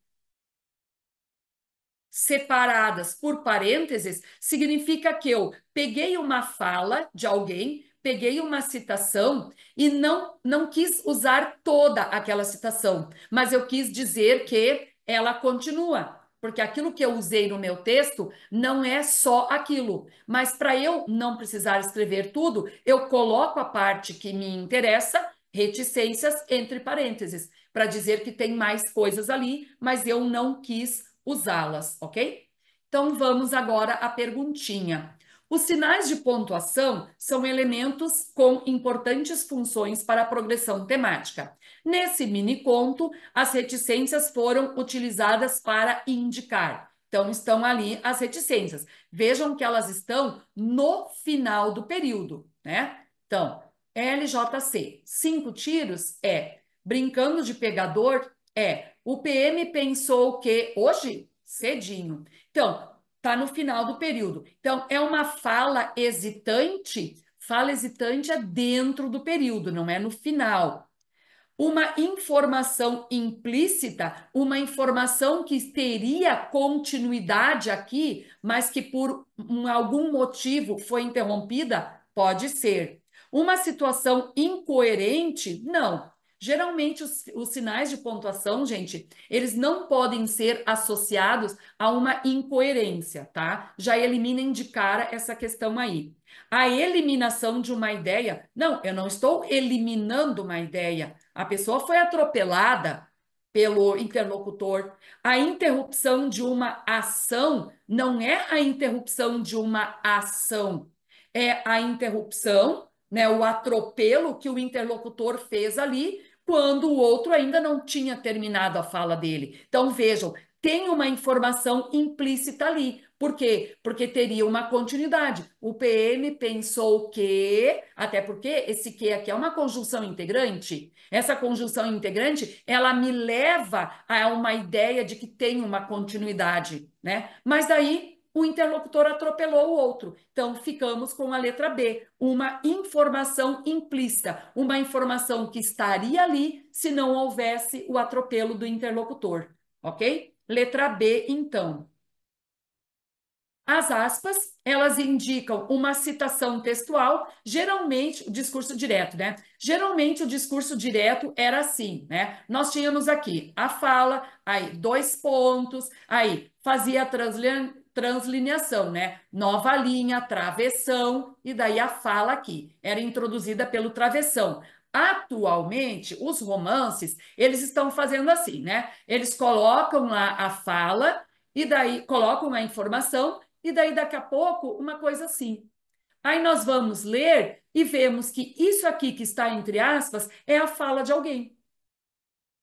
separadas por parênteses, significa que eu peguei uma fala de alguém, peguei uma citação e não quis usar toda aquela citação, mas eu quis dizer que ela continua, porque aquilo que eu usei no meu texto não é só aquilo, mas para eu não precisar escrever tudo, eu coloco a parte que me interessa, reticências entre parênteses, para dizer que tem mais coisas ali, mas eu não quis usá-las, ok? Então vamos agora à perguntinha. Os sinais de pontuação são elementos com importantes funções para a progressão temática. Nesse mini conto, as reticências foram utilizadas para indicar. Então, estão ali as reticências. Vejam que elas estão no final do período, né? Então, LJC, 5 tiros é. Brincando de pegador é. O PM pensou que hoje, cedinho. Então, está no final do período. Então, é uma fala hesitante. Fala hesitante é dentro do período, não é no final. Uma informação implícita, uma informação que teria continuidade aqui, mas que por algum motivo foi interrompida, pode ser. Uma situação incoerente, não. Geralmente, os sinais de pontuação, gente, eles não podem ser associados a uma incoerência, tá? Já eliminem de cara essa questão aí. A eliminação de uma ideia, não, eu não estou eliminando uma ideia. A pessoa foi atropelada pelo interlocutor. A interrupção de uma ação não é a interrupção de uma ação, é a interrupção, né, o atropelo que o interlocutor fez ali quando o outro ainda não tinha terminado a fala dele. Então, vejam, tem uma informação implícita ali. Por quê? Porque teria uma continuidade. O PM pensou que, até porque esse que aqui é uma conjunção integrante. Essa conjunção integrante, ela me leva a uma ideia de que tem uma continuidade, né? Mas daí o interlocutor atropelou o outro. Então, ficamos com a letra B, uma informação implícita, uma informação que estaria ali se não houvesse o atropelo do interlocutor, ok? Letra B, então. As aspas, elas indicam uma citação textual, geralmente o discurso direto, né? Geralmente o discurso direto era assim, né? Nós tínhamos aqui a fala, aí 2 pontos, aí fazia a translineação, né? Nova linha, travessão, e daí a fala aqui era introduzida pelo travessão. Atualmente, os romances, eles estão fazendo assim, né? Eles colocam lá a fala e daí colocam a informação e daí daqui a pouco uma coisa assim. Aí nós vamos ler e vemos que isso aqui que está entre aspas é a fala de alguém.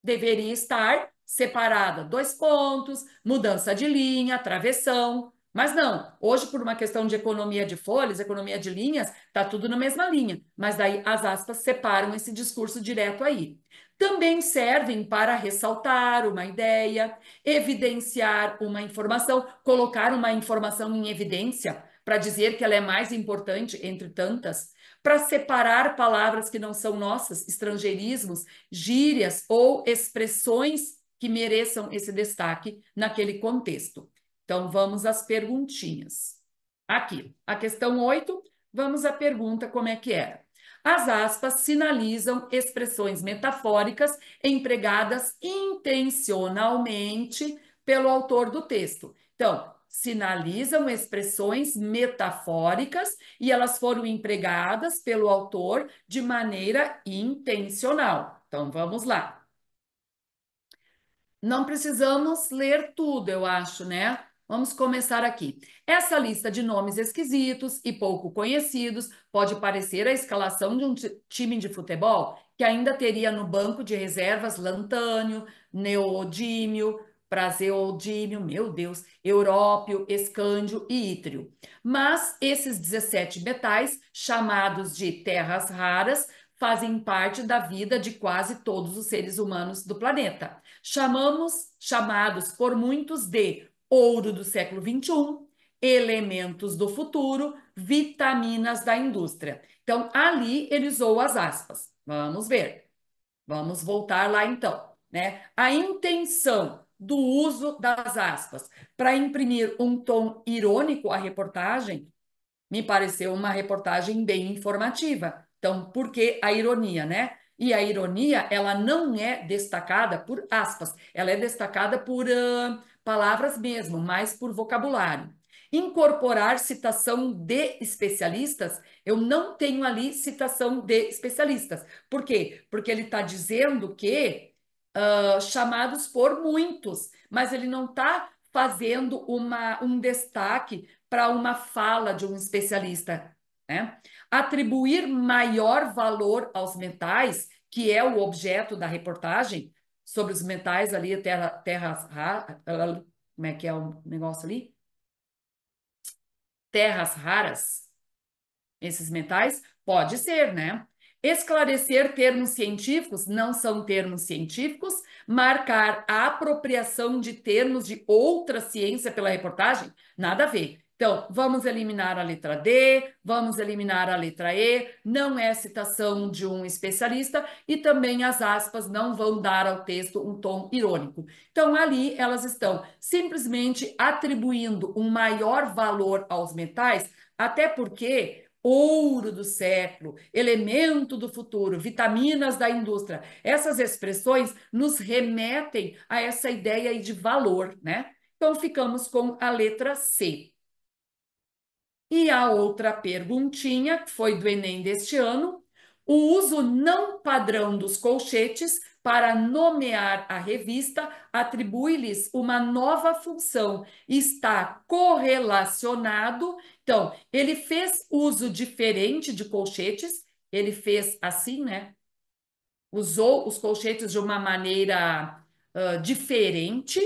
Deveria estar separada, 2 pontos, mudança de linha, travessão. Mas não, hoje, por uma questão de economia de folhas, economia de linhas, está tudo na mesma linha. Mas daí as aspas separam esse discurso direto aí. Também servem para ressaltar uma ideia, evidenciar uma informação, colocar uma informação em evidência para dizer que ela é mais importante entre tantas, para separar palavras que não são nossas, estrangeirismos, gírias ou expressões que mereçam esse destaque naquele contexto. Então, vamos às perguntinhas. Aqui, a questão 8, vamos à pergunta como é que era. As aspas sinalizam expressões metafóricas empregadas intencionalmente pelo autor do texto. Então, sinalizam expressões metafóricas e elas foram empregadas pelo autor de maneira intencional. Então, vamos lá. Não precisamos ler tudo, eu acho, né? Vamos começar aqui. Essa lista de nomes esquisitos e pouco conhecidos pode parecer a escalação de um time de futebol que ainda teria no banco de reservas Lantânio, Neodímio, Praseodímio, meu Deus, Európio, Escândio e Ítrio. Mas esses 17 metais, chamados de terras raras, fazem parte da vida de quase todos os seres humanos do planeta. Chamados por muitos de ouro do século XXI, elementos do futuro, vitaminas da indústria. Então, ali ele usou as aspas. Vamos ver. Vamos voltar lá então, né? A intenção do uso das aspas para imprimir um tom irônico à reportagem me pareceu uma reportagem bem informativa. Então, por que a ironia, né? E a ironia, ela não é destacada por aspas, ela é destacada por palavras mesmo, mais por vocabulário. Incorporar citação de especialistas, eu não tenho ali citação de especialistas. Por quê? Porque ele está dizendo que chamados por muitos, mas ele não está fazendo um destaque para uma fala de um especialista, né? Atribuir maior valor aos metais, que é o objeto da reportagem sobre os metais ali, como é que é o negócio ali? Terras raras, esses metais? Pode ser, né? Esclarecer termos científicos não são termos científicos, marcar a apropriação de termos de outra ciência pela reportagem, nada a ver. Então, vamos eliminar a letra D, vamos eliminar a letra E, não é citação de um especialista e também as aspas não vão dar ao texto um tom irônico. Então, ali elas estão simplesmente atribuindo um maior valor aos metais, até porque ouro do século, elemento do futuro, vitaminas da indústria. Essas expressões nos remetem a essa ideia aí de valor, né? Então ficamos com a letra C. E a outra perguntinha, que foi do Enem deste ano, o uso não padrão dos colchetes para nomear a revista atribui-lhes uma nova função, está correlacionado. Então, ele fez uso diferente de colchetes, ele fez assim, né? Usou os colchetes de uma maneira diferente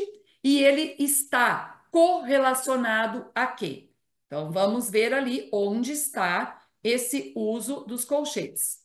e ele está correlacionado a quê? Então, vamos ver ali onde está esse uso dos colchetes.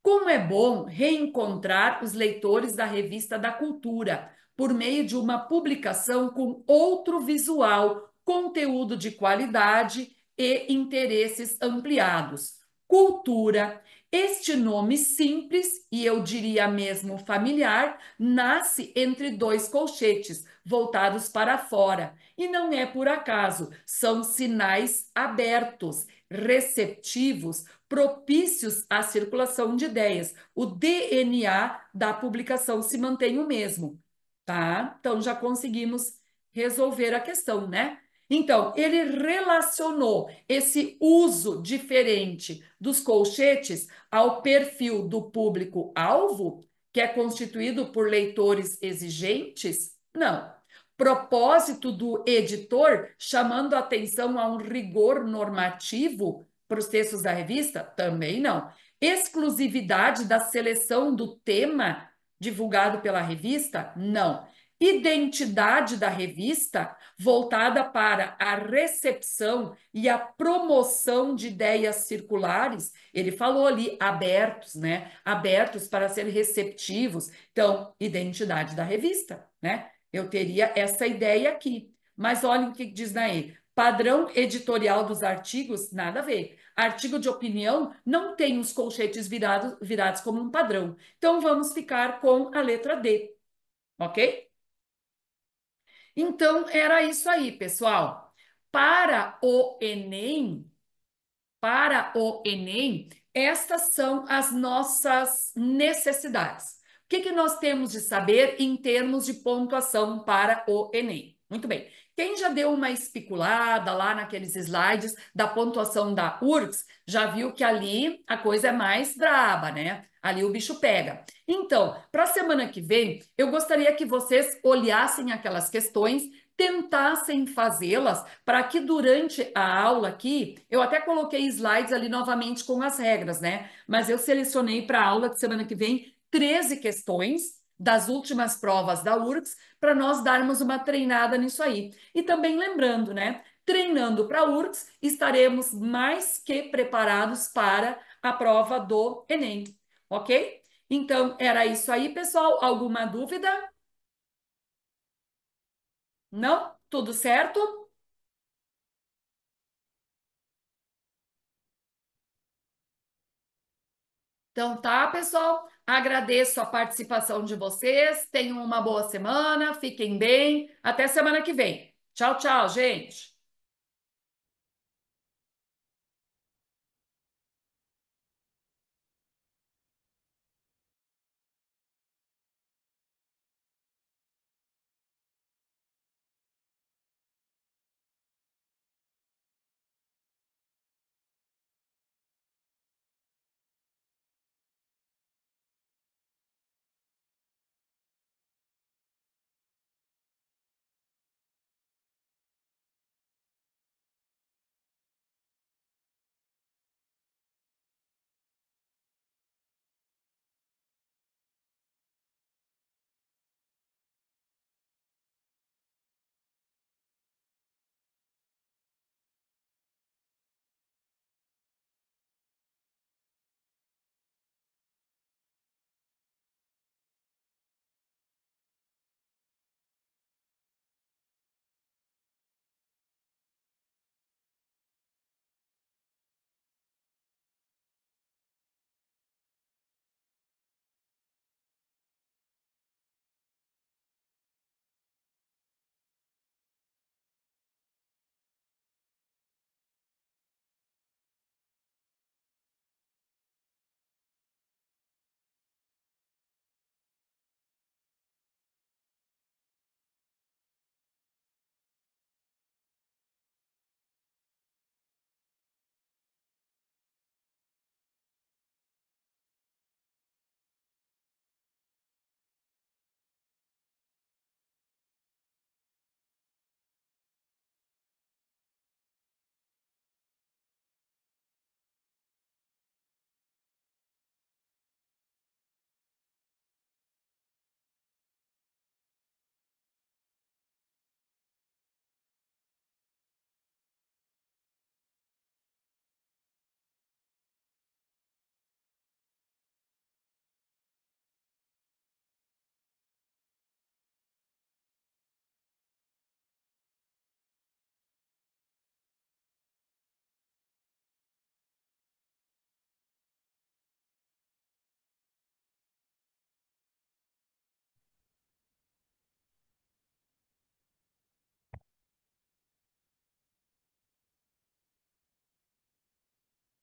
Como é bom reencontrar os leitores da Revista da Cultura por meio de uma publicação com outro visual, conteúdo de qualidade e interesses ampliados. Cultura. Este nome simples, e eu diria mesmo familiar, nasce entre dois colchetes, voltados para fora. E não é por acaso, são sinais abertos, receptivos, propícios à circulação de ideias. O DNA da publicação se mantém o mesmo, tá? Então já conseguimos resolver a questão, né? Então, ele relacionou esse uso diferente dos colchetes ao perfil do público-alvo, que é constituído por leitores exigentes? Não. Propósito do editor chamando atenção a um rigor normativo para os textos da revista? Também não. Exclusividade da seleção do tema divulgado pela revista? Não. Identidade da revista voltada para a recepção e a promoção de ideias circulares. Ele falou ali abertos, né? Abertos para ser receptivos. Então, identidade da revista, né? Eu teria essa ideia aqui. Mas olha o que diz daí. Padrão editorial dos artigos, nada a ver. Artigo de opinião não tem os colchetes virados como um padrão. Então, vamos ficar com a letra D, ok? Então, era isso aí, pessoal. Para o Enem, para o Enem, estas são as nossas necessidades. O que que nós temos de saber em termos de pontuação para o Enem? Muito bem. Quem já deu uma espiculada lá naqueles slides da pontuação da URGS, já viu que ali a coisa é mais braba, né? Ali o bicho pega. Então, para a semana que vem, eu gostaria que vocês olhassem aquelas questões, tentassem fazê-las para que durante a aula aqui, eu até coloquei slides ali novamente com as regras, né? Mas eu selecionei para a aula de semana que vem 13 questões das últimas provas da URGS para nós darmos uma treinada nisso aí. E também lembrando, né? Treinando para a URGS, estaremos mais que preparados para a prova do Enem, ok? Então, era isso aí, pessoal. Alguma dúvida? Não? Tudo certo? Então tá, pessoal. Agradeço a participação de vocês. Tenham uma boa semana, fiquem bem. Até semana que vem. Tchau, tchau, gente.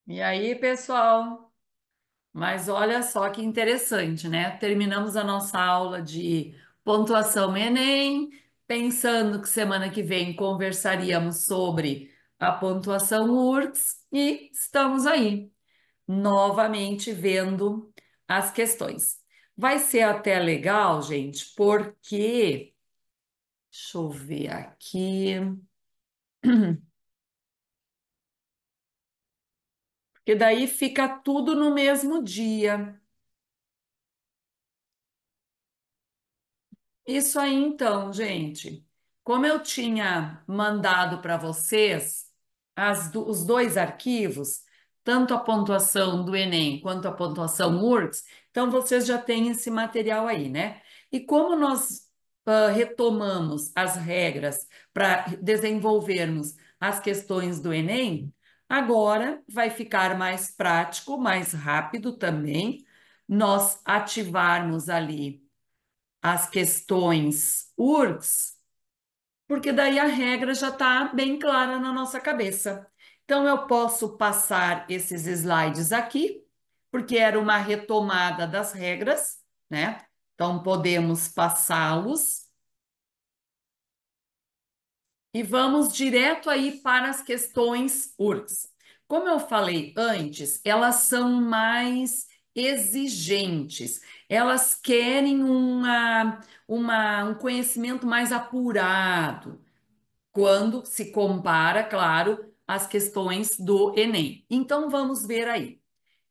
E aí, pessoal? Mas olha só que interessante, né? Terminamos a nossa aula de pontuação Enem, pensando que semana que vem conversaríamos sobre a pontuação URCS e estamos aí, novamente vendo as questões. Vai ser até legal, gente, porque, deixa eu ver aqui, porque daí fica tudo no mesmo dia. Isso aí, então, gente. Como eu tinha mandado para vocês os dois arquivos, tanto a pontuação do Enem quanto a pontuação URCS, então vocês já têm esse material aí, né? E como nós retomamos as regras para desenvolvermos as questões do Enem, agora vai ficar mais prático, mais rápido também, nós ativarmos ali as questões URCS, porque daí a regra já está bem clara na nossa cabeça. Então, eu posso passar esses slides aqui, porque era uma retomada das regras, né? Então, podemos passá-los. E vamos direto aí para as questões URCS. Como eu falei antes, elas são mais exigentes, elas querem um conhecimento mais apurado, quando se compara, claro, às questões do Enem. Então vamos ver aí.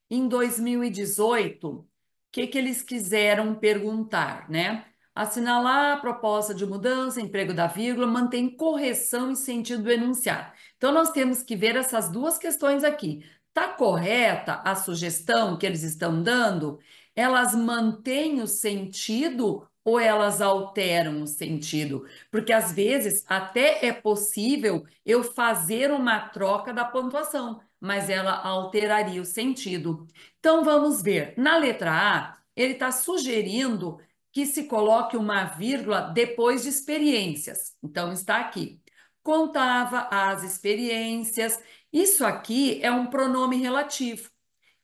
Em 2018, o que eles quiseram perguntar, né? Assinalar a proposta de mudança, emprego da vírgula, mantém correção em sentido do enunciado. Então, nós temos que ver essas duas questões aqui. Está correta a sugestão que eles estão dando? Elas mantêm o sentido ou elas alteram o sentido? Porque às vezes até é possível eu fazer uma troca da pontuação, mas ela alteraria o sentido. Então vamos ver. Na letra A, ele está sugerindo que se coloque uma vírgula depois de experiências. Então está aqui. Contava as experiências. Isso aqui é um pronome relativo.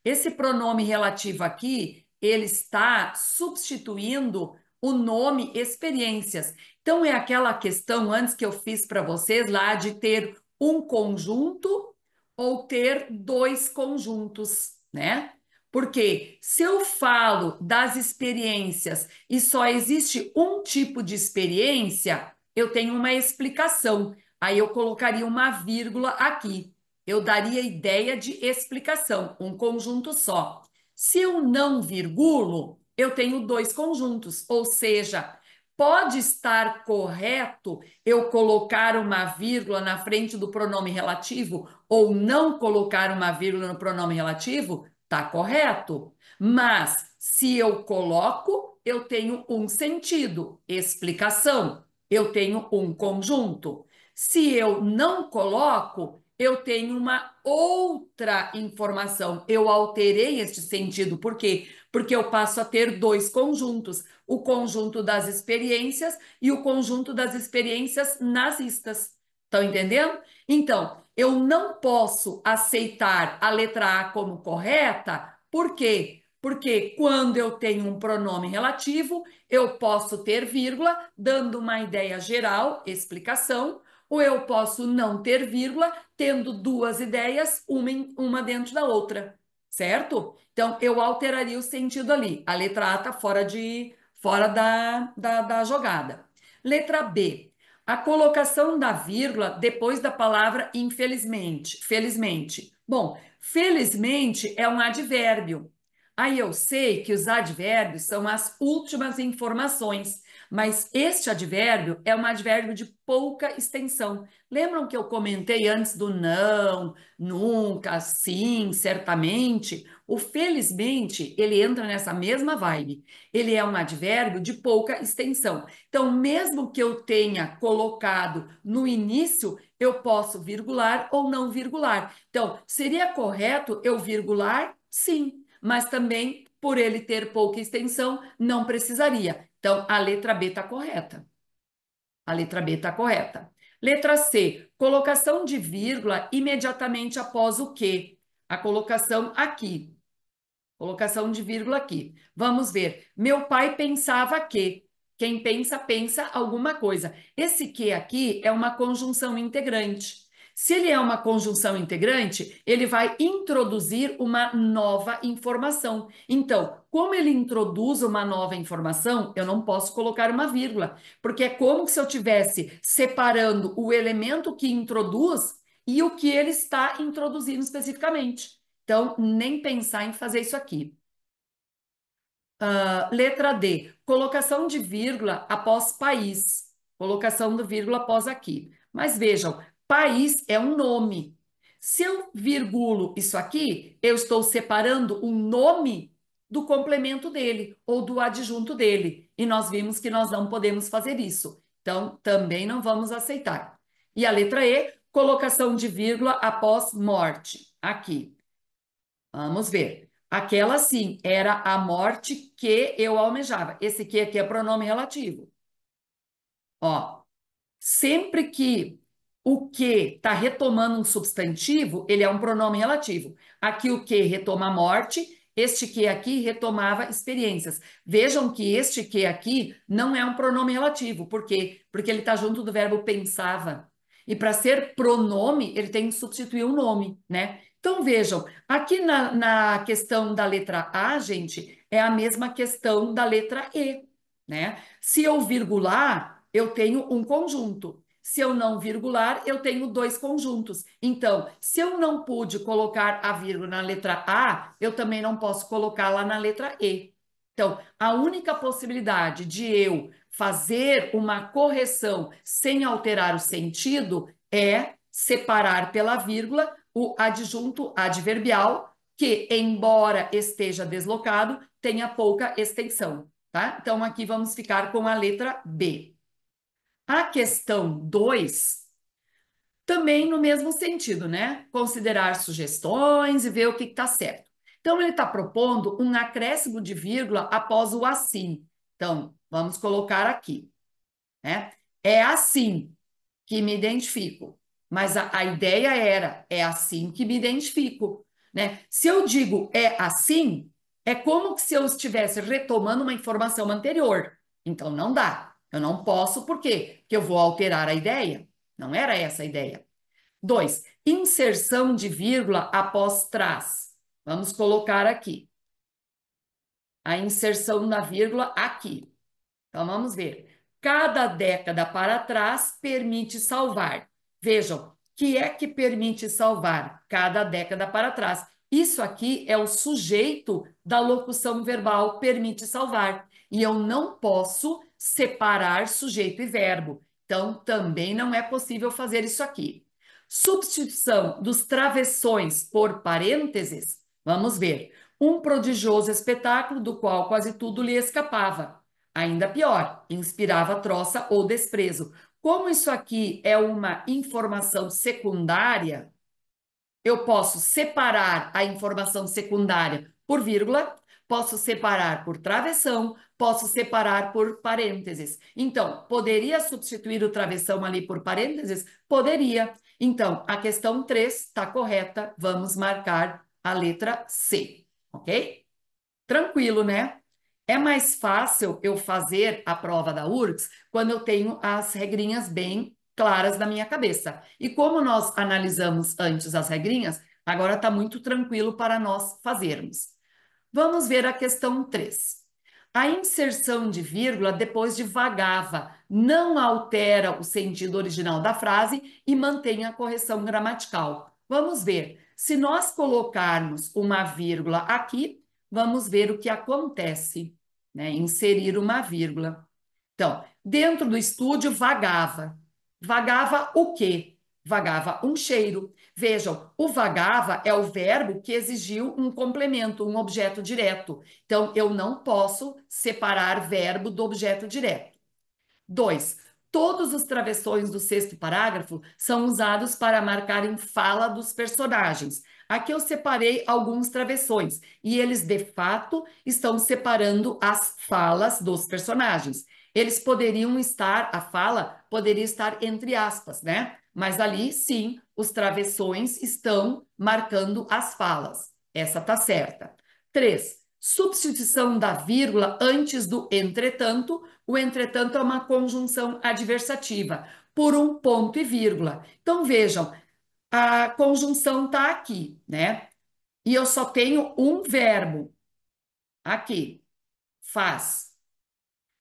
Esse pronome relativo aqui, ele está substituindo o nome experiências. Então, é aquela questão antes que eu fiz para vocês lá de ter um conjunto ou ter dois conjuntos, né? Porque se eu falo das experiências e só existe um tipo de experiência, eu tenho uma explicação. Aí eu colocaria uma vírgula aqui. Eu daria ideia de explicação, um conjunto só. Se eu não virgulo, eu tenho dois conjuntos, ou seja, pode estar correto eu colocar uma vírgula na frente do pronome relativo ou não colocar uma vírgula no pronome relativo? Tá correto. Mas se eu coloco, eu tenho um sentido, explicação. Eu tenho um conjunto. Se eu não coloco, eu tenho uma outra informação. Eu alterei este sentido. Por quê? Porque eu passo a ter dois conjuntos: o conjunto das experiências e o conjunto das experiências nazistas. Estão entendendo? Então, eu não posso aceitar a letra A como correta. Por quê? Porque quando eu tenho um pronome relativo, eu posso ter vírgula, dando uma ideia geral, explicação, ou eu posso não ter vírgula, tendo duas ideias, uma dentro da outra, certo? Então, eu alteraria o sentido ali. A letra A está fora da jogada. Letra B. A colocação da vírgula depois da palavra infelizmente. Felizmente. Bom, felizmente é um advérbio. Aí eu sei que os advérbios são as últimas informações, mas este advérbio é um advérbio de pouca extensão. Lembram que eu comentei antes do não, nunca, sim, certamente? O felizmente, ele entra nessa mesma vibe. Ele é um advérbio de pouca extensão. Então, mesmo que eu tenha colocado no início, eu posso virgular ou não virgular. Então, seria correto eu virgular? Sim, mas também, por ele ter pouca extensão, não precisaria. Então, a letra B está correta. A letra B está correta. Letra C, colocação de vírgula imediatamente após o quê? a colocação aqui. Colocação de vírgula aqui. Vamos ver. Meu pai pensava que. Quem pensa, pensa alguma coisa. Esse que aqui é uma conjunção integrante. Se ele é uma conjunção integrante, ele vai introduzir uma nova informação. Então, como ele introduz uma nova informação, eu não posso colocar uma vírgula, porque é como se eu estivesse separando o elemento que introduz e o que ele está introduzindo especificamente. Então, nem pensar em fazer isso aqui. Letra D, colocação de vírgula após país. Colocação do vírgula após aqui. Mas vejam, país é um nome. Se eu virgulo isso aqui, eu estou separando o nome do complemento dele ou do adjunto dele. E nós vimos que nós não podemos fazer isso. Então, também não vamos aceitar. E a letra E, colocação de vírgula após morte. Aqui. Vamos ver. Aquela sim, era a morte que eu almejava. Esse que aqui é pronome relativo. Ó, sempre que o que está retomando um substantivo, ele é um pronome relativo. Aqui o que retoma a morte, este que aqui retomava experiências. Vejam que este que aqui não é um pronome relativo. Por quê? Porque ele está junto do verbo pensava. E para ser pronome, ele tem que substituir o nome, né? Então vejam, aqui na questão da letra A, gente, é a mesma questão da letra E, né? Se eu virgular, eu tenho um conjunto. Se eu não virgular, eu tenho dois conjuntos. Então, se eu não pude colocar a vírgula na letra A, eu também não posso colocá-la na letra E. Então, a única possibilidade de eu fazer uma correção sem alterar o sentido é separar pela vírgula o adjunto adverbial, que, embora esteja deslocado, tenha pouca extensão, tá? Então, aqui vamos ficar com a letra B. A questão 2, também no mesmo sentido, né? Considerar sugestões e ver o que está certo. Então, ele está propondo um acréscimo de vírgula após o assim. Então, vamos colocar aqui, né? É assim que me identifico. Mas a ideia era, é assim que me identifico, né? Se eu digo é assim, é como se eu estivesse retomando uma informação anterior. Então, não dá. Eu não posso, por quê? Porque eu vou alterar a ideia. Não era essa a ideia. 2, inserção de vírgula após trás. Vamos colocar aqui. A inserção da vírgula aqui. Então, vamos ver. Cada década para trás permite salvar. Vejam, que é que permite salvar? Cada década para trás. Isso aqui é o sujeito da locução verbal permite salvar. E eu não posso separar sujeito e verbo. Então, também não é possível fazer isso aqui. Substituição dos travessões por parênteses. Vamos ver. Um prodigioso espetáculo do qual quase tudo lhe escapava. Ainda pior, inspirava troça ou desprezo. Como isso aqui é uma informação secundária, eu posso separar a informação secundária por vírgula, posso separar por travessão, posso separar por parênteses. Então, poderia substituir o travessão ali por parênteses? Poderia. Então, a questão 3 está correta. Vamos marcar a letra C, ok? Tranquilo, né? É mais fácil eu fazer a prova da URGS quando eu tenho as regrinhas bem claras na minha cabeça. E como nós analisamos antes as regrinhas, agora está muito tranquilo para nós fazermos. Vamos ver a questão 3. A inserção de vírgula depois de vagava não altera o sentido original da frase e mantém a correção gramatical. Vamos ver. Se nós colocarmos uma vírgula aqui, vamos ver o que acontece, né? Inserir uma vírgula. Então, dentro do estúdio vagava. Vagava o quê? Vagava um cheiro. Vejam, o vagava é o verbo que exigiu um complemento, um objeto direto. Então, eu não posso separar verbo do objeto direto. 2. Todos os travessões do sexto parágrafo são usados para marcarem fala dos personagens. Aqui eu separei alguns travessões e eles, de fato, estão separando as falas dos personagens. Eles poderiam estar, a fala poderia estar entre aspas, né? mas ali sim, os travessões estão marcando as falas. Essa tá certa. 3. Substituição da vírgula antes do entretanto. O entretanto é uma conjunção adversativa, por um ponto e vírgula. Então vejam, a conjunção está aqui, né? E eu só tenho um verbo aqui, faz.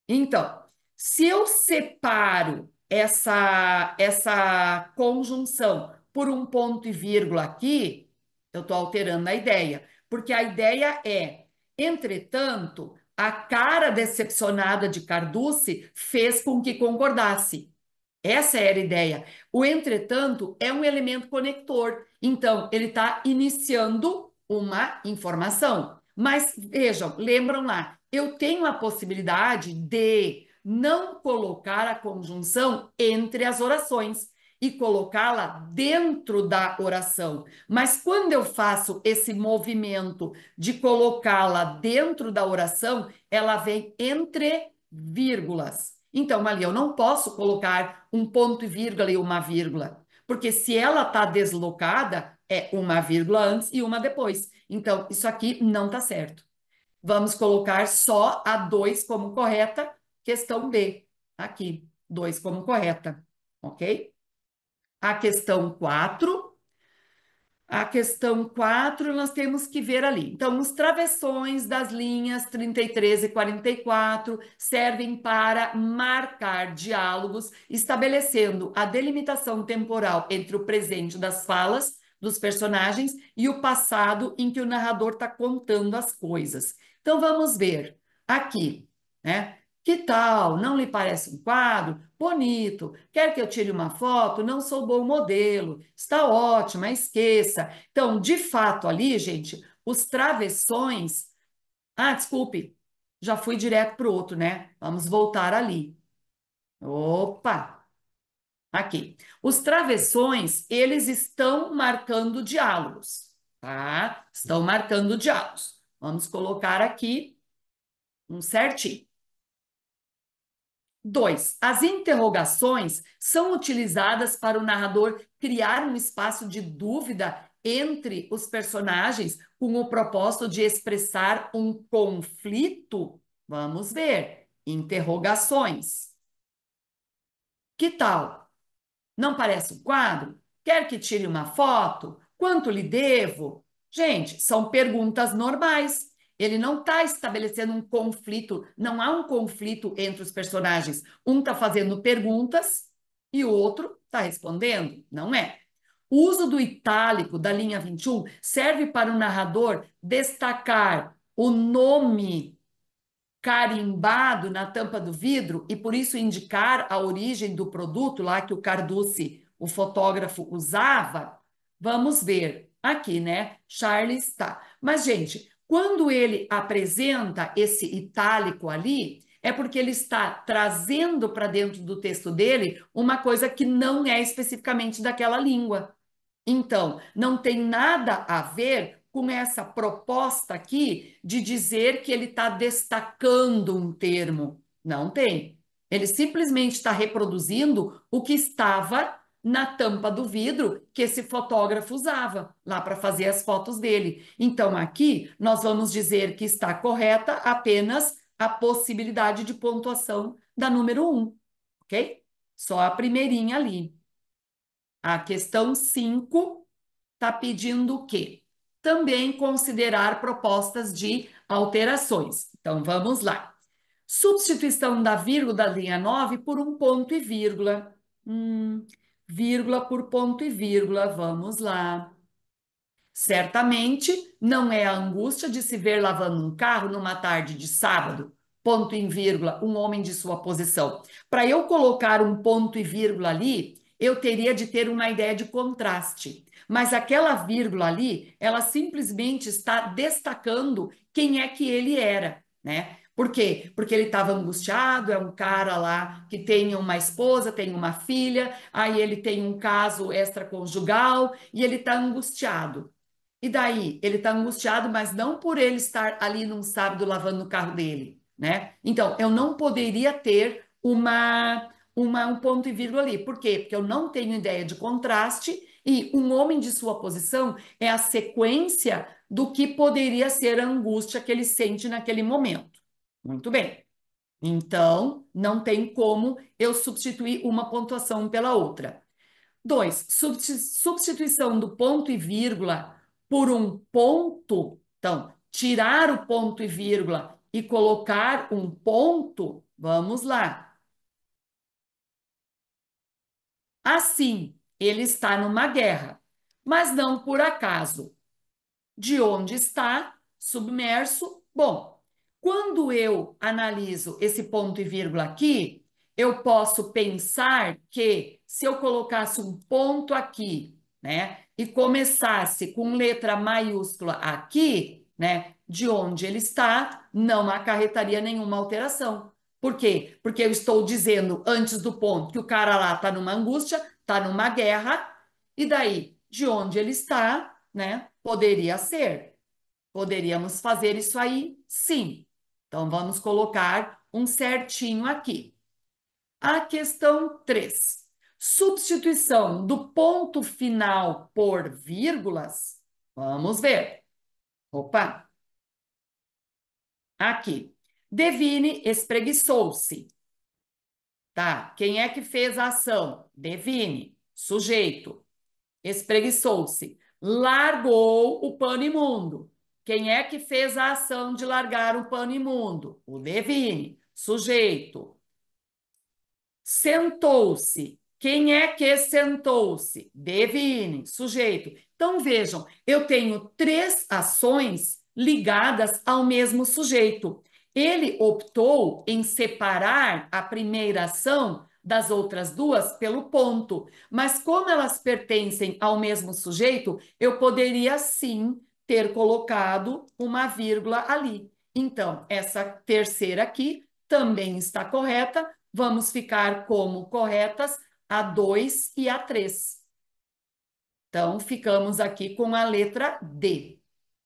Então, se eu separo essa conjunção por um ponto e vírgula aqui, eu estou alterando a ideia, porque a ideia é, entretanto, a cara decepcionada de Carducci fez com que concordasse. Essa era a ideia. O entretanto é um elemento conector. Então, ele está iniciando uma informação. Mas vejam, lembram lá, eu tenho a possibilidade de não colocar a conjunção entre as orações e colocá-la dentro da oração. Mas quando eu faço esse movimento de colocá-la dentro da oração, ela vem entre vírgulas. Então, ali eu não posso colocar um ponto e vírgula e uma vírgula, porque se ela está deslocada, é uma vírgula antes e uma depois. Então, isso aqui não está certo. Vamos colocar só a 2 como correta, questão B. Aqui, 2 como correta, ok? A questão 4. A questão 4 nós temos que ver ali. Então, os travessões das linhas 33 e 44 servem para marcar diálogos, estabelecendo a delimitação temporal entre o presente das falas dos personagens e o passado em que o narrador está contando as coisas. Então, vamos ver aqui, né? Que tal? Não lhe parece um quadro? Bonito. Quer que eu tire uma foto? Não sou bom modelo. Está ótima, esqueça. Então, de fato, ali, gente, os travessões. Ah, desculpe, já fui direto para o outro, né? Vamos voltar ali. Opa! Aqui. Os travessões, eles estão marcando diálogos, tá? Estão marcando diálogos. Vamos colocar aqui um certinho. 2. As interrogações são utilizadas para o narrador criar um espaço de dúvida entre os personagens com o propósito de expressar um conflito? Vamos ver. Interrogações. Que tal? Não parece um quadro? Quer que tire uma foto? Quanto lhe devo? Gente, são perguntas normais. Ele não está estabelecendo um conflito, não há um conflito entre os personagens. Um está fazendo perguntas e o outro está respondendo. Não é. O uso do itálico da linha 21 serve para o narrador destacar o nome carimbado na tampa do vidro e por isso indicar a origem do produto lá que o Carducci, o fotógrafo, usava. Vamos ver aqui, né? Charles está. Mas, gente, quando ele apresenta esse itálico ali, é porque ele está trazendo para dentro do texto dele uma coisa que não é especificamente daquela língua. Então, não tem nada a ver com essa proposta aqui de dizer que ele está destacando um termo. Não tem. Ele simplesmente está reproduzindo o que estava na tampa do vidro que esse fotógrafo usava lá para fazer as fotos dele. Então, aqui nós vamos dizer que está correta apenas a possibilidade de pontuação da número 1, ok? Só a primeirinha ali. A questão 5 está pedindo o quê? Também considerar propostas de alterações. Então, vamos lá. Substituição da vírgula da linha 9 por um ponto e vírgula. Vírgula por ponto e vírgula, vamos lá. Certamente não é a angústia de se ver lavando um carro numa tarde de sábado, ponto e vírgula, um homem de sua posição. Para eu colocar um ponto e vírgula ali, eu teria de ter uma ideia de contraste. Mas aquela vírgula ali, ela simplesmente está destacando quem é que ele era, né? Por quê? Porque ele estava angustiado, é um cara lá que tem uma esposa, tem uma filha, aí ele tem um caso extraconjugal e ele está angustiado. E daí, ele está angustiado, mas não por ele estar ali num sábado lavando o carro dele, né? Então, eu não poderia ter um ponto e vírgula ali. Por quê? Porque eu não tenho ideia de contraste e um homem de sua posição é a sequência do que poderia ser a angústia que ele sente naquele momento. Muito bem. Então, não tem como eu substituir uma pontuação pela outra. 2, substituição do ponto e vírgula por um ponto. Então, tirar o ponto e vírgula e colocar um ponto. Vamos lá. Assim, ele está numa guerra, mas não por acaso. De onde está submerso? Bom, quando eu analiso esse ponto e vírgula aqui, eu posso pensar que se eu colocasse um ponto aqui, né, e começasse com letra maiúscula aqui, né, de onde ele está, não acarretaria nenhuma alteração. Por quê? Porque eu estou dizendo antes do ponto que o cara lá está numa angústia, está numa guerra, e daí, de onde ele está, né, poderia ser. Poderíamos fazer isso aí, sim. Então, vamos colocar um certinho aqui. A questão 3. Substituição do ponto final por vírgulas. Vamos ver. Opa, aqui. Devine espreguiçou-se. Tá? Quem é que fez a ação? Devine, sujeito. Espreguiçou-se. Largou o pano imundo. Quem é que fez a ação de largar o pano imundo? O devine, sujeito. Sentou-se. Quem é que sentou-se? Devine, sujeito. Então vejam, eu tenho 3 ações ligadas ao mesmo sujeito. Ele optou em separar a primeira ação das outras duas pelo ponto, mas como elas pertencem ao mesmo sujeito, eu poderia sim ter colocado uma vírgula ali. Então, essa terceira aqui também está correta. Vamos ficar como corretas a 2 e a 3. Então, ficamos aqui com a letra D.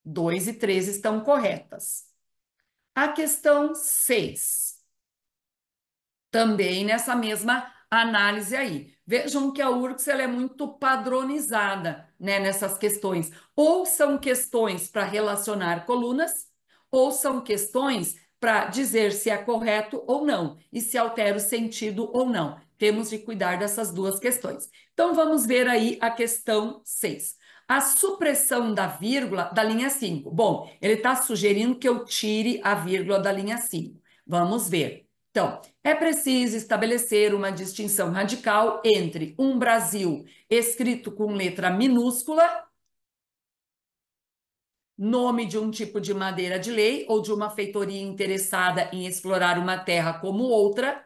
2 e 3 estão corretas. A questão 6. Também nessa mesma análise aí. Vejam que a URCS ela é muito padronizada, né, nessas questões. Ou são questões para relacionar colunas, ou são questões para dizer se é correto ou não, e se altera o sentido ou não. Temos de cuidar dessas duas questões. Então, vamos ver aí a questão 6. A supressão da vírgula da linha 5. Bom, ele está sugerindo que eu tire a vírgula da linha 5. Vamos ver. Então, é preciso estabelecer uma distinção radical entre um Brasil escrito com letra minúscula, nome de um tipo de madeira de lei ou de uma feitoria interessada em explorar uma terra como outra.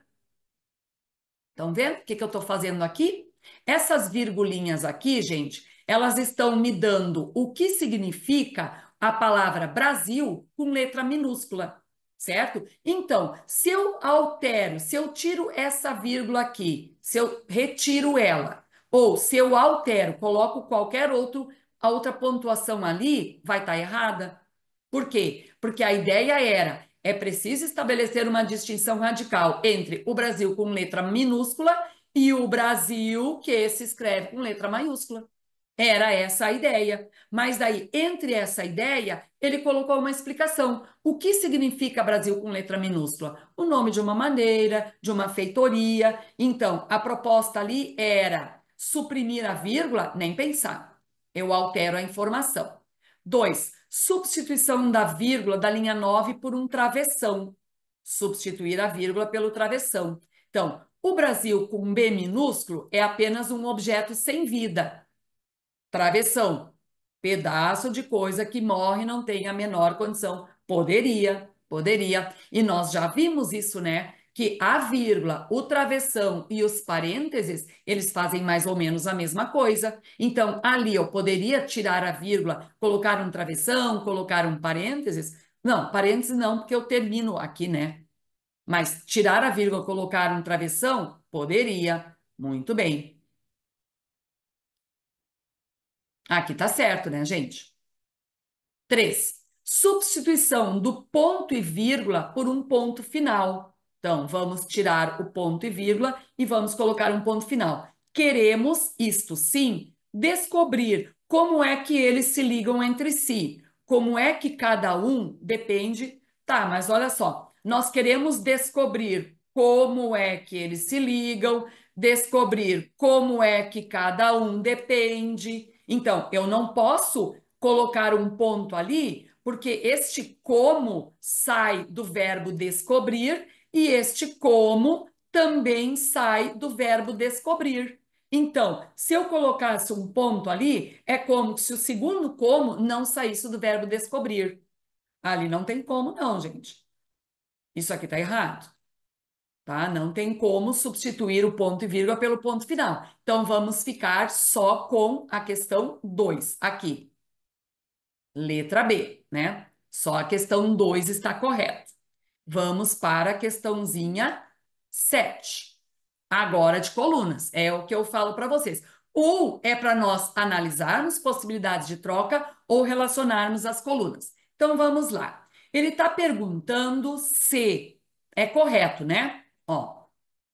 Estão vendo o que eu estou fazendo aqui? Essas virgulinhas aqui, gente, elas estão me dando o que significa a palavra Brasil com letra minúscula, certo? Então, se eu altero, se eu tiro essa vírgula aqui, se eu retiro ela, ou se eu altero, coloco qualquer a outra pontuação ali, vai estar errada. Por quê? Porque a ideia era é preciso estabelecer uma distinção radical entre o Brasil com letra minúscula e o Brasil que se escreve com letra maiúscula. Era essa a ideia. Mas daí, entre essa ideia, ele colocou uma explicação. O que significa Brasil com letra minúscula? O nome de uma maneira, de uma feitoria. Então, a proposta ali era suprimir a vírgula, nem pensar. Eu altero a informação. 2. Substituição da vírgula da linha 9 por um travessão. Substituir a vírgula pelo travessão. Então, o Brasil com B minúsculo é apenas um objeto sem vida. Travessão. Pedaço de coisa que morre e não tem a menor condição. Poderia, poderia. E nós já vimos isso, né? Que a vírgula, o travessão e os parênteses, eles fazem mais ou menos a mesma coisa. Então, ali eu poderia tirar a vírgula, colocar um travessão, colocar um parênteses. Não, parênteses não, porque eu termino aqui, né? Mas tirar a vírgula, colocar um travessão, poderia. Muito bem. Aqui tá certo, né, gente? 3. Substituição do ponto e vírgula por um ponto final. Então, vamos tirar o ponto e vírgula e vamos colocar um ponto final. Queremos, isto sim, descobrir como é que eles se ligam entre si, como é que cada um depende. Tá, mas olha só, nós queremos descobrir como é que eles se ligam, descobrir como é que cada um depende. Então, eu não posso colocar um ponto ali, porque este como sai do verbo descobrir e este como também sai do verbo descobrir. Então, se eu colocasse um ponto ali, é como se o segundo como não saísse do verbo descobrir. Ali não tem como, não, gente. Isso aqui está errado, tá? Não tem como substituir o ponto e vírgula pelo ponto final. Então, vamos ficar só com a questão 2 aqui. Letra B, né? Só a questão 2 está correta. Vamos para a questãozinha 7. Agora de colunas. É o que eu falo para vocês. Ou é para nós analisarmos possibilidades de troca ou relacionarmos as colunas. Então vamos lá. Ele está perguntando se é correto, né? Ó,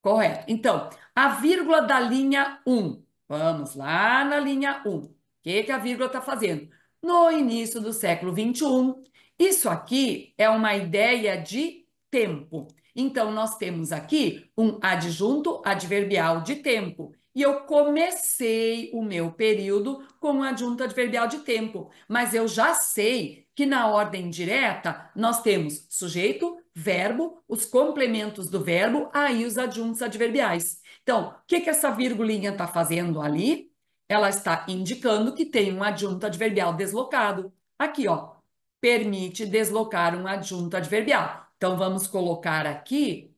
correto. Então, a vírgula da linha um. Vamos lá na linha um. O que a vírgula está fazendo? No início do século XXI, isso aqui é uma ideia de tempo. Então, nós temos aqui um adjunto adverbial de tempo. E eu comecei o meu período com um adjunto adverbial de tempo, mas eu já sei que na ordem direta nós temos sujeito, verbo, os complementos do verbo, aí os adjuntos adverbiais. Então, o que essa virgulinha está fazendo ali? Ela está indicando que tem um adjunto adverbial deslocado. Aqui, ó, permite deslocar um adjunto adverbial. Então, vamos colocar aqui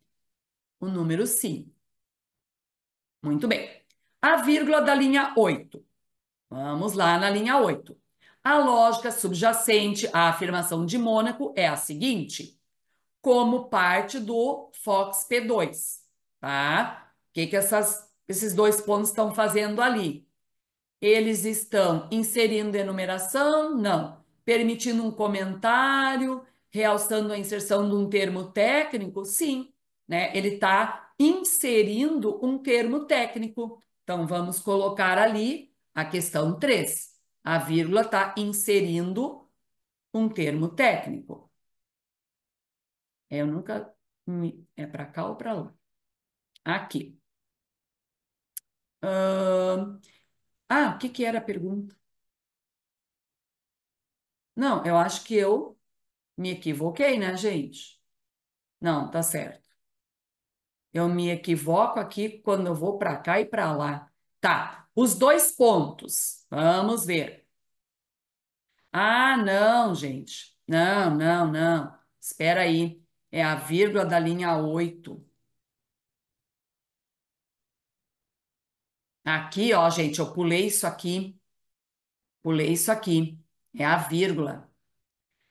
o número 5. Muito bem. A vírgula da linha 8. Vamos lá na linha 8. A lógica subjacente à afirmação de Mônaco é a seguinte: como parte do Fox P2, tá? O que esses dois pontos estão fazendo ali? Eles estão inserindo enumeração? Não. Permitindo um comentário, realçando a inserção de um termo técnico? Sim, né? Ele está inserindo um termo técnico. Então, vamos colocar ali a questão 3. A vírgula está inserindo um termo técnico. Eu nunca. É para cá ou para lá? Aqui. O que que era a pergunta? Não, eu acho que eu me equivoquei, né, gente? Não, tá certo. Eu me equivoco aqui quando eu vou para cá e para lá. Tá, os dois pontos. Vamos ver. Ah, não, gente. Não, não, não. Espera aí. É a vírgula da linha 8. Aqui, ó, gente, eu pulei isso aqui. Pulei isso aqui. É a vírgula.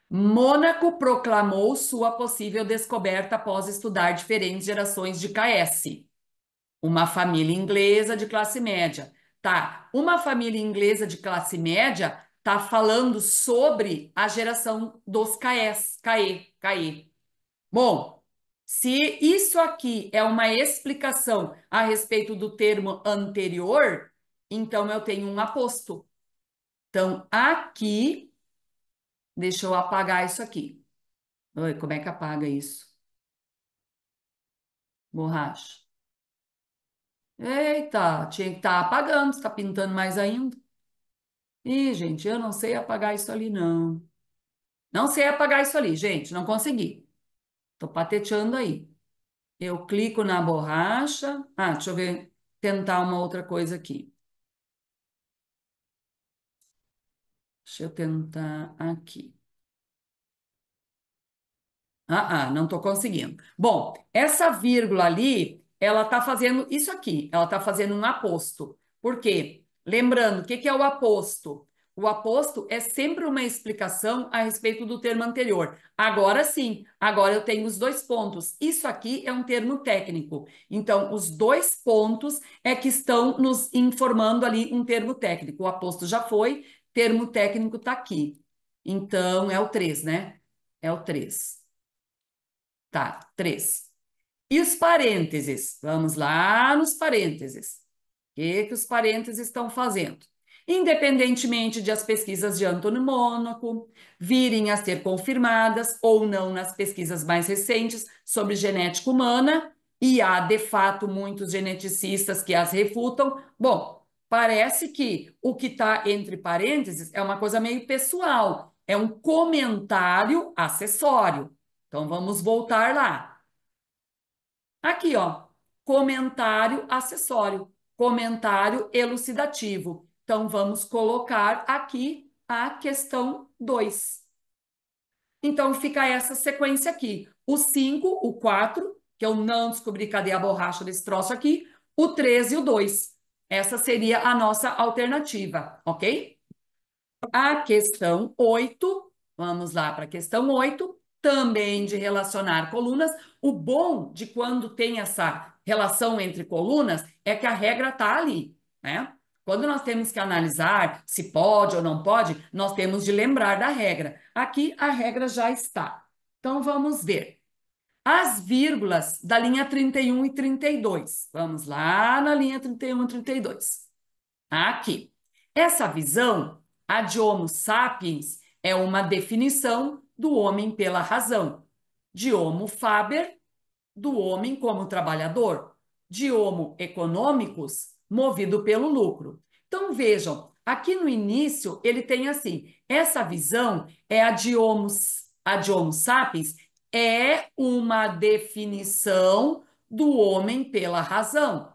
Mônaco proclamou sua possível descoberta após estudar diferentes gerações de KS. Uma família inglesa de classe média. Tá, uma família inglesa de classe média tá falando sobre a geração dos KS, KE. Bom, se isso aqui é uma explicação a respeito do termo anterior, então eu tenho um aposto. Então, aqui, deixa eu apagar isso aqui. Oi, como é que apaga isso? Borracha. Eita, tinha que estar apagando, está pintando mais ainda. Ih, gente, eu não sei apagar isso ali, não. Não sei apagar isso ali, gente, não consegui. Tô pateteando aí. Eu clico na borracha. Ah, deixa eu ver, tentar uma outra coisa aqui. Deixa eu tentar aqui. Não estou conseguindo. Bom, essa vírgula ali, ela está fazendo isso aqui, ela está fazendo um aposto. Por quê? Lembrando, o que que é o aposto? O aposto é sempre uma explicação a respeito do termo anterior. Agora sim, agora eu tenho os dois pontos. Isso aqui é um termo técnico. Então, os dois pontos é que estão nos informando ali um termo técnico. O aposto já foi, termo técnico está aqui. Então, é o 3, né? É o 3. Tá, 3. E os parênteses? Vamos lá nos parênteses. O que os parênteses estão fazendo? Independentemente de as pesquisas de Antônio Mônaco virem a ser confirmadas ou não nas pesquisas mais recentes sobre genética humana, e há, de fato, muitos geneticistas que as refutam, bom, parece que o que está entre parênteses é uma coisa meio pessoal, é um comentário acessório. Então, vamos voltar lá. Aqui, ó, comentário acessório, comentário elucidativo. Então, vamos colocar aqui a questão 2. Então, fica essa sequência aqui. O 5, o 4, que eu não descobri cadê a borracha desse troço aqui, o 3 e o 2. Essa seria a nossa alternativa, ok? A questão 8, vamos lá para a questão 8, também de relacionar colunas. O bom de quando tem essa relação entre colunas é que a regra está ali, né? Quando nós temos que analisar se pode ou não pode, nós temos de lembrar da regra. Aqui a regra já está. Então vamos ver. As vírgulas da linha 31 e 32. Vamos lá na linha 31 e 32. Aqui. Essa visão, a de Homo sapiens, é uma definição do homem pela razão. De Homo faber, do homem como trabalhador. De Homo economicus, movido pelo lucro. Então, vejam, aqui no início ele tem assim, essa visão é a de Homo sapiens, é uma definição do homem pela razão.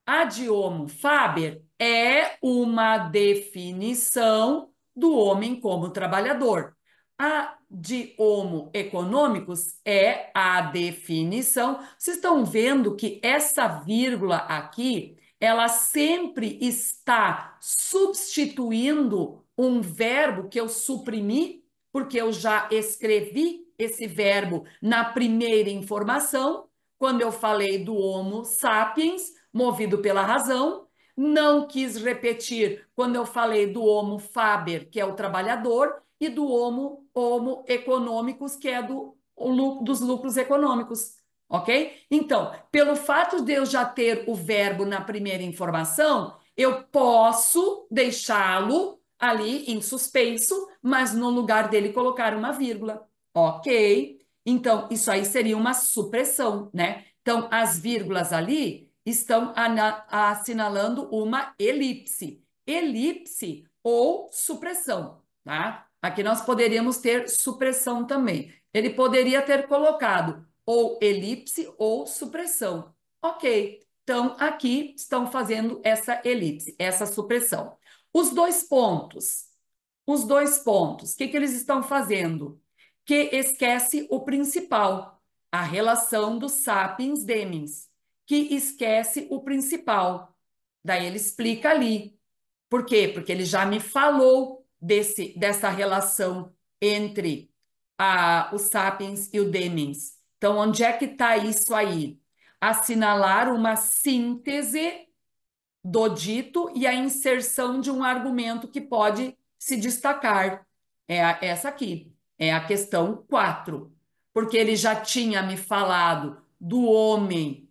A de Homo faber é uma definição do homem como trabalhador. A de Homo economicus é a definição. Vocês estão vendo que essa vírgula aqui, ela sempre está substituindo um verbo que eu suprimi, porque eu já escrevi esse verbo na primeira informação, quando eu falei do Homo sapiens, movido pela razão, não quis repetir quando eu falei do Homo faber, que é o trabalhador, e do Homo economicus, que é dos lucros econômicos, ok? Então, pelo fato de eu já ter o verbo na primeira informação, eu posso deixá-lo ali em suspenso, mas no lugar dele colocar uma vírgula, ok? Então, isso aí seria uma supressão, né? Então, as vírgulas ali estão assinalando uma elipse. Elipse ou supressão, tá? Aqui nós poderíamos ter supressão também. Ele poderia ter colocado ou elipse ou supressão. Ok. Então, aqui estão fazendo essa elipse, essa supressão. Os dois pontos. Os dois pontos. O que eles estão fazendo? Que esquece o principal, a relação do sapiens demens, que esquece o principal. Daí ele explica ali. Por quê? Porque ele já me falou dessa relação entre o sapiens e o demens. Então, onde é que está isso aí? Assinalar uma síntese do dito e a inserção de um argumento que pode se destacar. Essa aqui, é a questão 4. Porque ele já tinha me falado do homem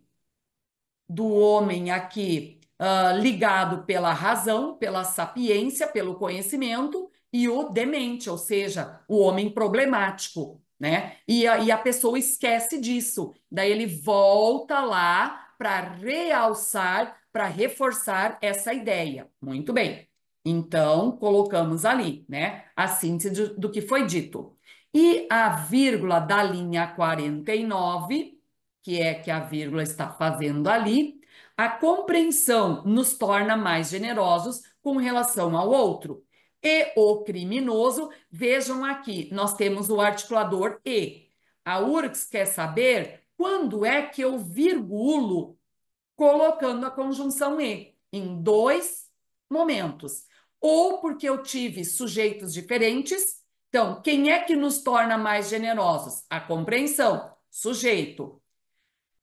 aqui ligado pela razão, pela sapiência, pelo conhecimento, e o demente, ou seja, o homem problemático, né? E a pessoa esquece disso. Daí ele volta lá para realçar, para reforçar essa ideia. Muito bem. Então, colocamos ali, né? A síntese do que foi dito. E a vírgula da linha 49, que é que a vírgula está fazendo ali, a compreensão nos torna mais generosos com relação ao outro. E o criminoso, vejam aqui, nós temos o articulador e. A URGS quer saber quando é que eu virgulo colocando a conjunção e em dois momentos. Ou porque eu tive sujeitos diferentes. Então, quem é que nos torna mais generosos? A compreensão, sujeito.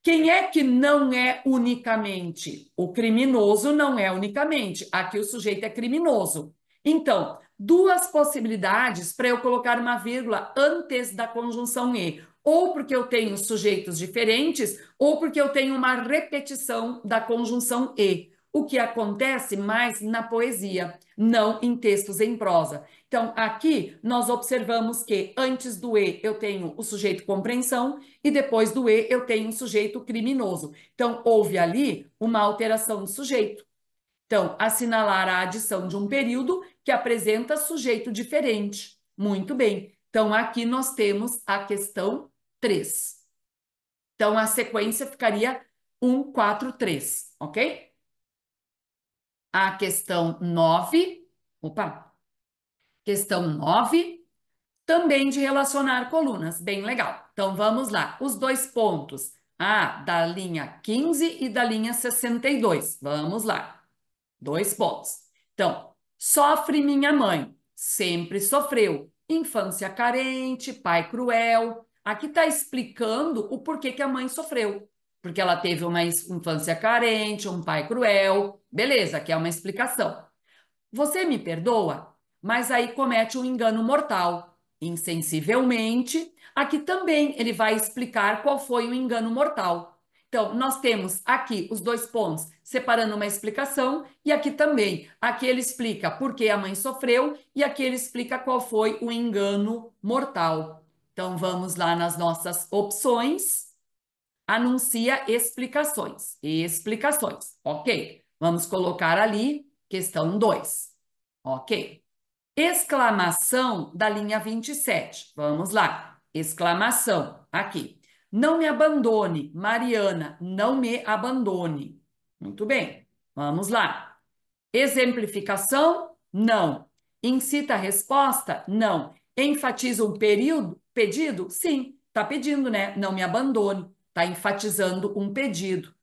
Quem é que não é unicamente? O criminoso não é unicamente. Aqui o sujeito é criminoso. Então, duas possibilidades para eu colocar uma vírgula antes da conjunção e. Ou porque eu tenho sujeitos diferentes, ou porque eu tenho uma repetição da conjunção e. O que acontece mais na poesia, não em textos em prosa. Então, aqui nós observamos que antes do e eu tenho o sujeito compreensão e depois do e eu tenho o sujeito criminoso. Então, houve ali uma alteração do sujeito. Então, assinalar a adição de um período que apresenta sujeito diferente. Muito bem. Então, aqui nós temos a questão 3. Então, a sequência ficaria 1, 4, 3, ok? A questão 9, opa, questão 9, também de relacionar colunas, bem legal. Então, vamos lá, os dois pontos, da linha 15 e da linha 62, vamos lá, 2 pontos. Então, sofre minha mãe, sempre sofreu, infância carente, pai cruel, aqui está explicando o porquê que a mãe sofreu, porque ela teve uma infância carente, um pai cruel, beleza, que é uma explicação. Você me perdoa, mas aí comete um engano mortal. Insensivelmente, aqui também ele vai explicar qual foi o engano mortal. Então, nós temos aqui os dois pontos, separando uma explicação, e aqui também. Aqui ele explica por que a mãe sofreu, e aqui ele explica qual foi o engano mortal. Então, vamos lá nas nossas opções. Anuncia explicações. Explicações. Ok. Vamos colocar ali questão 2. Ok. Exclamação da linha 27. Vamos lá. Exclamação. Aqui. Não me abandone, Mariana. Não me abandone. Muito bem. Vamos lá. Exemplificação? Não. Incita a resposta? Não. Enfatiza um período? Pedido? Sim. Está pedindo, né? Não me abandone. Está enfatizando um pedido.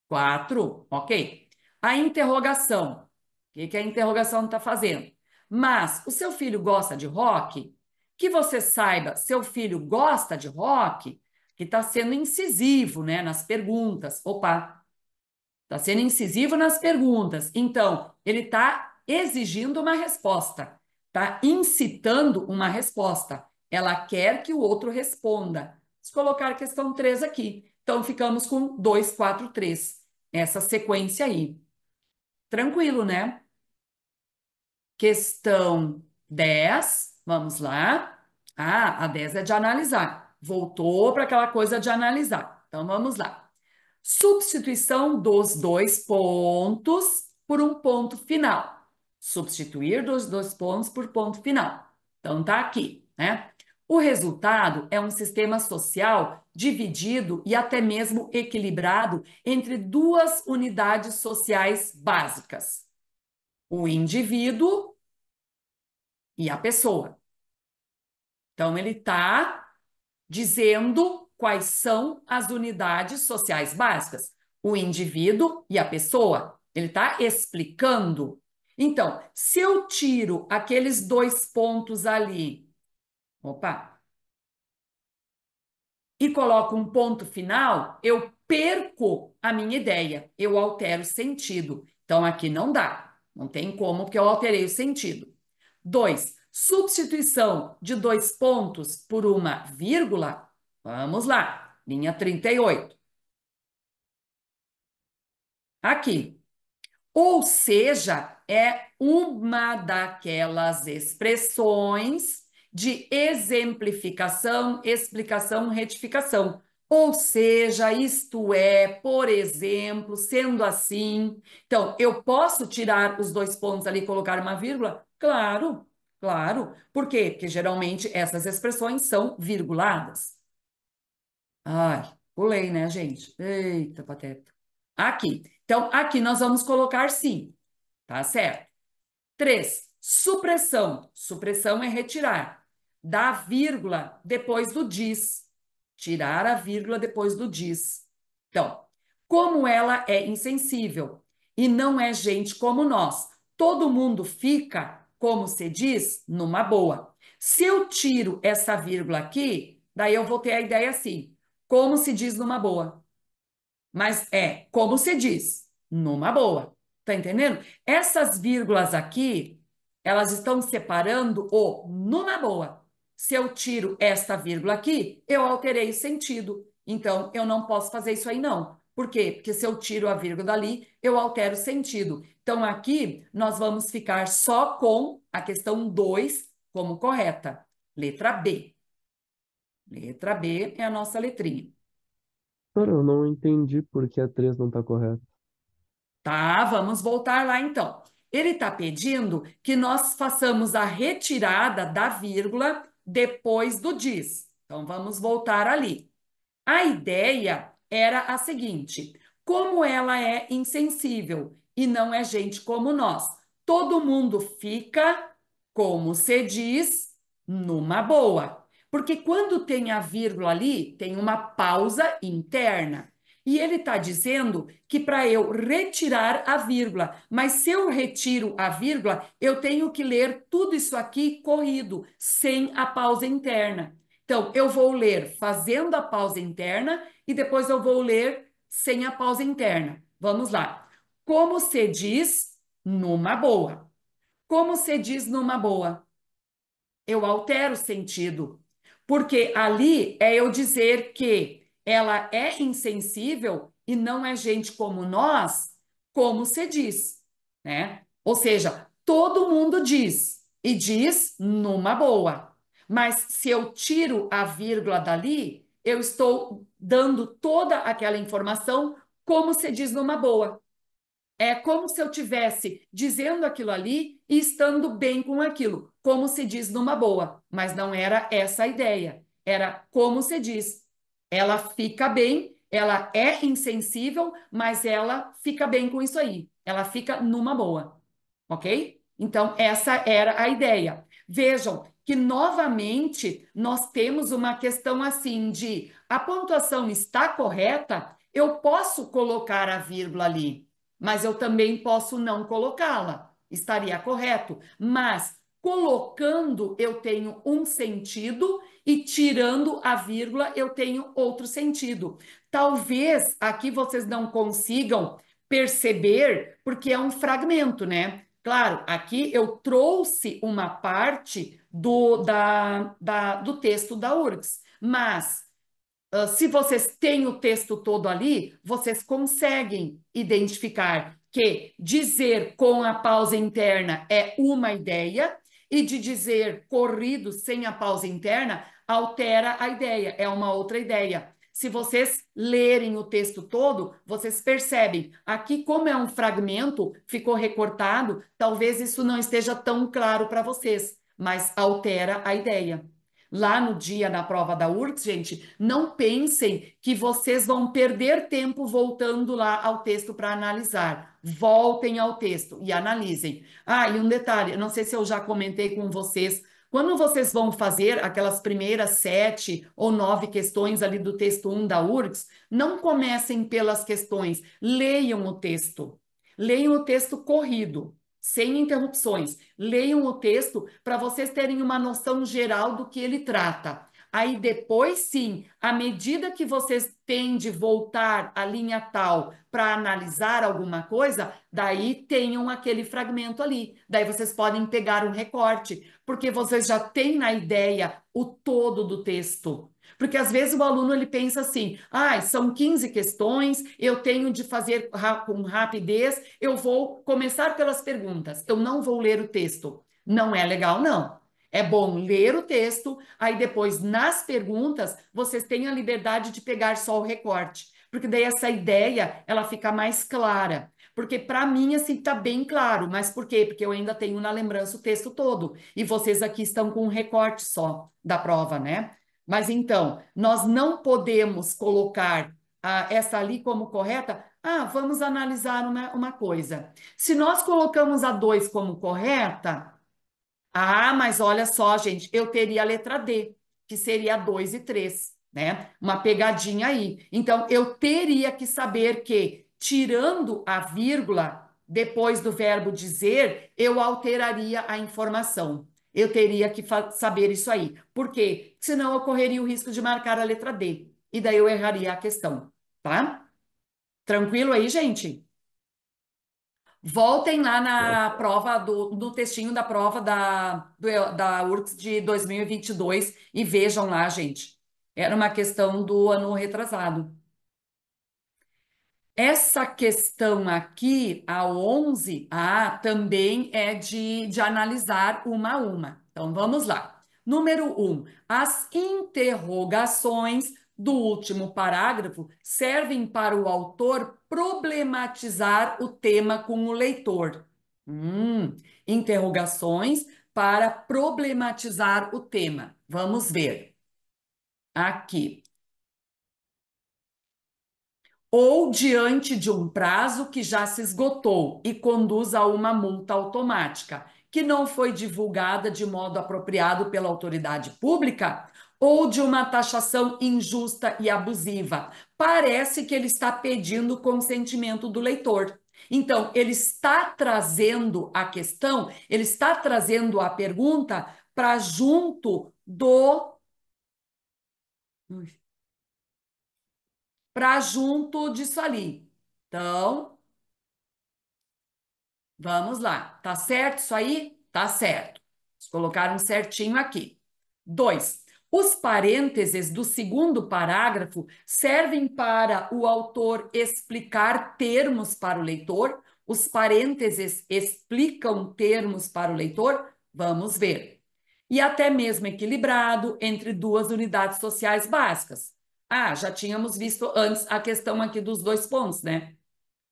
4, ok. A interrogação. O que a interrogação está fazendo? Mas o seu filho gosta de rock? Que você saiba, seu filho gosta de rock? Que está sendo incisivo, né, nas perguntas. Opa, está sendo incisivo nas perguntas. Então, ele está exigindo uma resposta, está incitando uma resposta. Ela quer que o outro responda. Vamos colocar a questão 3 aqui. Então, ficamos com 2, 4, 3. Essa sequência aí. Tranquilo, né? Questão 10. Vamos lá. A 10 é de analisar. Voltou para aquela coisa de analisar. Então, vamos lá. Substituição dos dois pontos por um ponto final. Substituir dos dois pontos por ponto final. Então, tá aqui, né? O resultado é um sistema social dividido e até mesmo equilibrado entre duas unidades sociais básicas: o indivíduo e a pessoa. Então, ele está dizendo quais são as unidades sociais básicas, o indivíduo e a pessoa. Ele está explicando. Então, se eu tiro aqueles dois pontos ali, opa, e coloco um ponto final, eu perco a minha ideia, eu altero o sentido. Então, aqui não dá, não tem como, porque eu alterei o sentido. 2. Substituição de dois pontos por uma vírgula. Vamos lá, linha 38. Aqui. Ou seja, é uma daquelas expressões de exemplificação, explicação, retificação. Ou seja, isto é, por exemplo, sendo assim. Então, eu posso tirar os dois pontos ali e colocar uma vírgula? Claro, claro. Por quê? Porque geralmente essas expressões são virguladas. Ai, pulei, né, gente? Eita, pateta. Aqui. Então, aqui nós vamos colocar sim, tá certo? 3. Supressão. Supressão é retirar. Dá vírgula depois do diz. Tirar a vírgula depois do diz. Então, como ela é insensível e não é gente como nós, todo mundo fica, como se diz, numa boa. Se eu tiro essa vírgula aqui, daí eu vou ter a ideia assim, como se diz numa boa. Mas é como se diz, numa boa. Tá entendendo? Essas vírgulas aqui Elas estão separando o numa boa. Se eu tiro esta vírgula aqui, eu alterei o sentido. Então, eu não posso fazer isso aí, não. Por quê? Porque se eu tiro a vírgula dali, eu altero o sentido. Então, aqui, nós vamos ficar só com a questão 2 como correta. Letra B. Letra B é a nossa letrinha. Cara, eu não entendi por que a 3 não tá correta. Tá, vamos voltar lá então. Ele está pedindo que nós façamos a retirada da vírgula depois do diz. Então, vamos voltar ali. A ideia era a seguinte: como ela é insensível e não é gente como nós, todo mundo fica, como se diz, numa boa. Porque quando tem a vírgula ali, tem uma pausa interna. E ele está dizendo que para eu retirar a vírgula, mas se eu retiro a vírgula, eu tenho que ler tudo isso aqui corrido, sem a pausa interna. Então, eu vou ler fazendo a pausa interna e depois eu vou ler sem a pausa interna. Vamos lá. Como se diz numa boa? Como se diz numa boa? Eu altero o sentido. Porque ali é eu dizer que ela é insensível e não é gente como nós, como se diz, né? Ou seja, todo mundo diz e diz numa boa. Mas se eu tiro a vírgula dali, eu estou dando toda aquela informação como se diz numa boa. É como se eu tivesse dizendo aquilo ali e estando bem com aquilo, como se diz numa boa, mas não era essa a ideia. Era como se diz. Ela fica bem, ela é insensível, mas ela fica bem com isso aí. Ela fica numa boa, ok? Então, essa era a ideia. Vejam que novamente nós temos uma questão assim de a pontuação está correta, eu posso colocar a vírgula ali, mas eu também posso não colocá-la. Estaria correto. Mas colocando, eu tenho um sentido e tirando a vírgula, eu tenho outro sentido. Talvez aqui vocês não consigam perceber, porque é um fragmento, né? Claro, aqui eu trouxe uma parte do texto da URGS, mas se vocês têm o texto todo ali, vocês conseguem identificar que dizer com a pausa interna é uma ideia e de dizer corrido sem a pausa interna altera a ideia, é uma outra ideia. Se vocês lerem o texto todo, vocês percebem. Aqui, como é um fragmento, ficou recortado, talvez isso não esteja tão claro para vocês, mas altera a ideia. Lá no dia da prova da URGS, gente, não pensem que vocês vão perder tempo voltando lá ao texto para analisar. Voltem ao texto e analisem. Ah, e um detalhe, eu não sei se eu já comentei com vocês, quando vocês vão fazer aquelas primeiras 7 ou 9 questões ali do texto 1 da URGS, não comecem pelas questões, leiam o texto. Leiam o texto corrido, sem interrupções. Leiam o texto para vocês terem uma noção geral do que ele trata. Aí depois, sim, à medida que vocês têm de voltar à linha tal para analisar alguma coisa, daí tenham aquele fragmento ali. Daí vocês podem pegar um recorte, porque vocês já têm na ideia o todo do texto. Porque às vezes o aluno ele pensa assim: ah, são 15 questões, eu tenho de fazer com rapidez, eu vou começar pelas perguntas, eu não vou ler o texto. Não é legal, não. É bom ler o texto, aí depois, nas perguntas, vocês têm a liberdade de pegar só o recorte, porque daí essa ideia, ela fica mais clara. Porque para mim, assim, está bem claro. Mas por quê? Porque eu ainda tenho na lembrança o texto todo. E vocês aqui estão com um recorte só da prova, né? Mas então, nós não podemos colocar essa ali como correta. Ah, vamos analisar uma coisa. Se nós colocamos a 2 como correta, mas olha só, gente, eu teria a letra D, que seria 2 e 3, né? Uma pegadinha aí. Então, eu teria que saber que, tirando a vírgula depois do verbo dizer, eu alteraria a informação. Eu teria que saber isso aí. Por quê? Senão eu correria o risco de marcar a letra D. E daí eu erraria a questão, tá? Tranquilo aí, gente? Voltem lá Certo. na prova no textinho da prova da URGS de 2022 e vejam lá, gente. Era uma questão do ano retrasado. Essa questão aqui, a 11A, também é de analisar uma a uma. Então, vamos lá. Número 1. As interrogações do último parágrafo servem para o autor problematizar o tema com o leitor. Interrogações para problematizar o tema. Vamos ver. Aqui. Ou diante de um prazo que já se esgotou e conduz a uma multa automática, que não foi divulgada de modo apropriado pela autoridade pública, ou de uma taxação injusta e abusiva. Parece que ele está pedindo o consentimento do leitor. Então, ele está trazendo a questão, ele está trazendo a pergunta para junto do. Para junto disso ali. Então, vamos lá. Tá certo isso aí? Tá certo. Eles colocaram certinho aqui. 2. Os parênteses do segundo parágrafo servem para o autor explicar termos para o leitor. Os parênteses explicam termos para o leitor? Vamos ver. E até mesmo equilibrado entre duas unidades sociais básicas. Ah, já tínhamos visto antes a questão aqui dos dois pontos, né?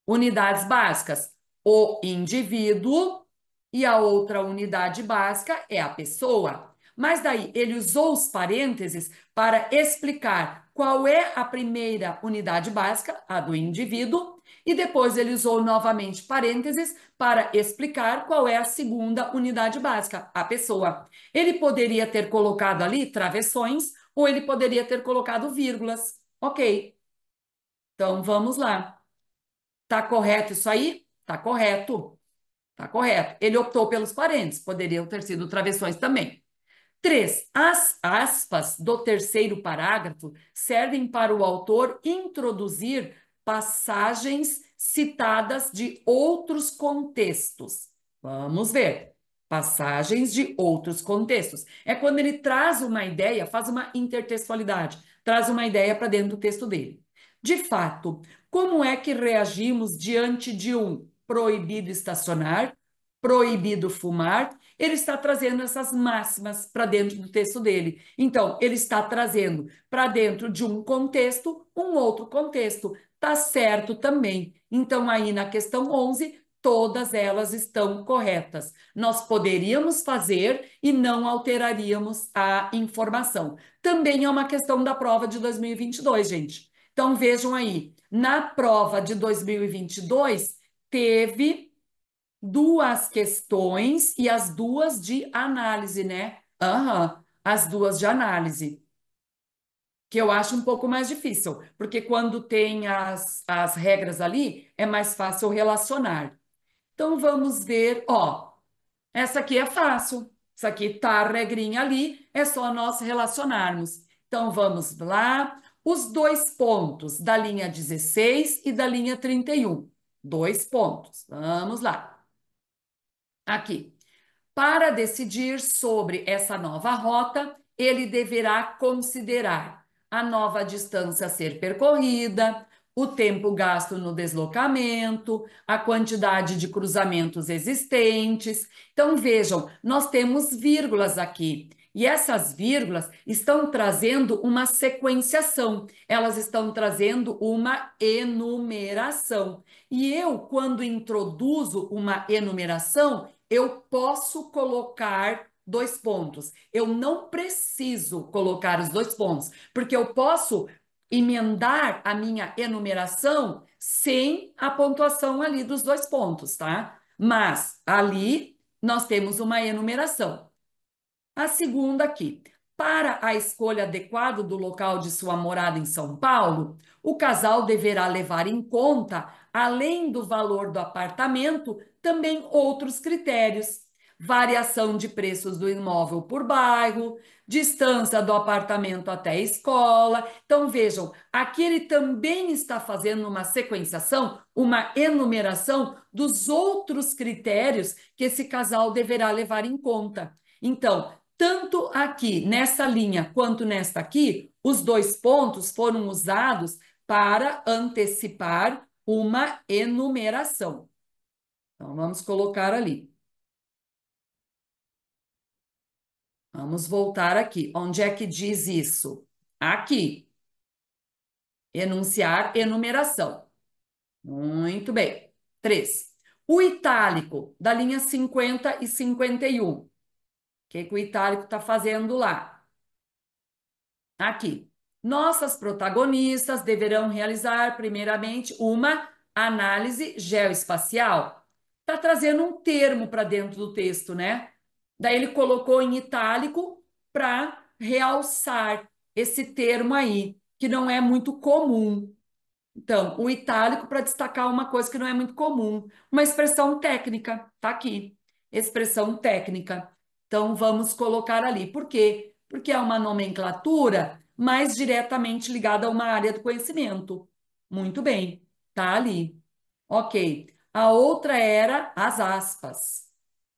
Unidades básicas, o indivíduo e a outra unidade básica é a pessoa. Mas daí ele usou os parênteses para explicar qual é a primeira unidade básica, a do indivíduo, e depois ele usou novamente parênteses para explicar qual é a segunda unidade básica, a pessoa. Ele poderia ter colocado ali travessões ou ele poderia ter colocado vírgulas. Ok, então vamos lá. Tá correto isso aí? Tá correto. Tá correto. Ele optou pelos parênteses, poderiam ter sido travessões também. 3. As aspas do terceiro parágrafo servem para o autor introduzir passagens citadas de outros contextos. Vamos ver. Passagens de outros contextos. É quando ele traz uma ideia, faz uma intertextualidade, traz uma ideia para dentro do texto dele. De fato, como é que reagimos diante de um proibido estacionar, proibido fumar? Ele está trazendo essas máximas para dentro do texto dele. Então, ele está trazendo para dentro de um contexto, um outro contexto. Tá certo também. Então, aí na questão 11, todas elas estão corretas. Nós poderíamos fazer e não alteraríamos a informação. Também é uma questão da prova de 2022, gente. Então, vejam aí, na prova de 2022, teve duas questões e as duas de análise, né? Aham, as duas de análise, que eu acho um pouco mais difícil, porque quando tem as regras ali, é mais fácil relacionar. Então, vamos ver, ó, essa aqui é fácil, isso aqui tá a regrinha ali, é só nós relacionarmos. Então, vamos lá, os dois pontos da linha 16 e da linha 31. Dois pontos, vamos lá. Aqui. Para decidir sobre essa nova rota, ele deverá considerar a nova distância a ser percorrida, o tempo gasto no deslocamento, a quantidade de cruzamentos existentes. Então, vejam, nós temos vírgulas aqui. E essas vírgulas estão trazendo uma sequenciação, elas estão trazendo uma enumeração. E eu, quando introduzo uma enumeração, eu posso colocar dois pontos. Eu não preciso colocar os dois pontos, porque eu posso emendar a minha enumeração sem a pontuação ali dos dois pontos, tá? Mas ali nós temos uma enumeração. A segunda aqui. Para a escolha adequada do local de sua morada em São Paulo, o casal deverá levar em conta, além do valor do apartamento, também outros critérios. variação de preços do imóvel por bairro, distância do apartamento até a escola. Então, vejam, aqui ele também está fazendo uma sequenciação, uma enumeração dos outros critérios que esse casal deverá levar em conta. Então, tanto aqui nessa linha quanto nesta aqui, os dois pontos foram usados para antecipar uma enumeração. Então, vamos colocar ali. Vamos voltar aqui. Onde é que diz isso? Aqui. Enunciar enumeração. Muito bem. 3. O itálico, da linha 50 e 51. O que o itálico está fazendo lá? Aqui. Nossas protagonistas deverão realizar, primeiramente, uma análise geoespacial. Está trazendo um termo para dentro do texto, né? Daí ele colocou em itálico para realçar esse termo aí, que não é muito comum. Então, o itálico para destacar uma coisa que não é muito comum, uma expressão técnica, tá aqui. Expressão técnica. Então, vamos colocar ali. Por quê? Porque é uma nomenclatura mais diretamente ligada a uma área do conhecimento. Muito bem, tá ali. Ok. A outra era as aspas.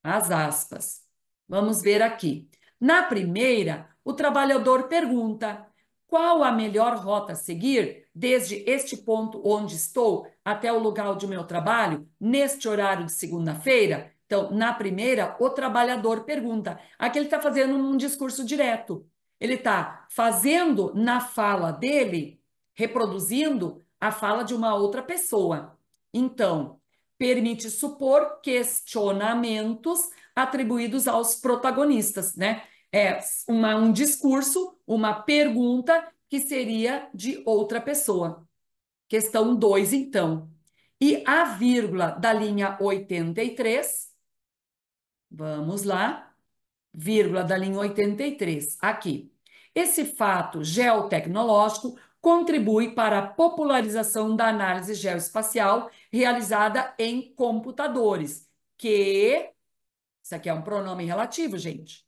As aspas. Vamos ver aqui. Na primeira, o trabalhador pergunta: qual a melhor rota a seguir desde este ponto onde estou até o lugar de meu trabalho, neste horário de segunda-feira? Então, na primeira, o trabalhador pergunta. Aqui ele está fazendo um discurso direto. Ele está fazendo na fala dele, reproduzindo a fala de uma outra pessoa. Então, permite supor questionamentos atribuídos aos protagonistas, né? É um discurso, uma pergunta que seria de outra pessoa. Questão 2, então. E a vírgula da linha 83, vamos lá, vírgula da linha 83, aqui. Esse fato geotecnológico contribui para a popularização da análise geoespacial realizada em computadores, que, isso aqui é um pronome relativo, gente,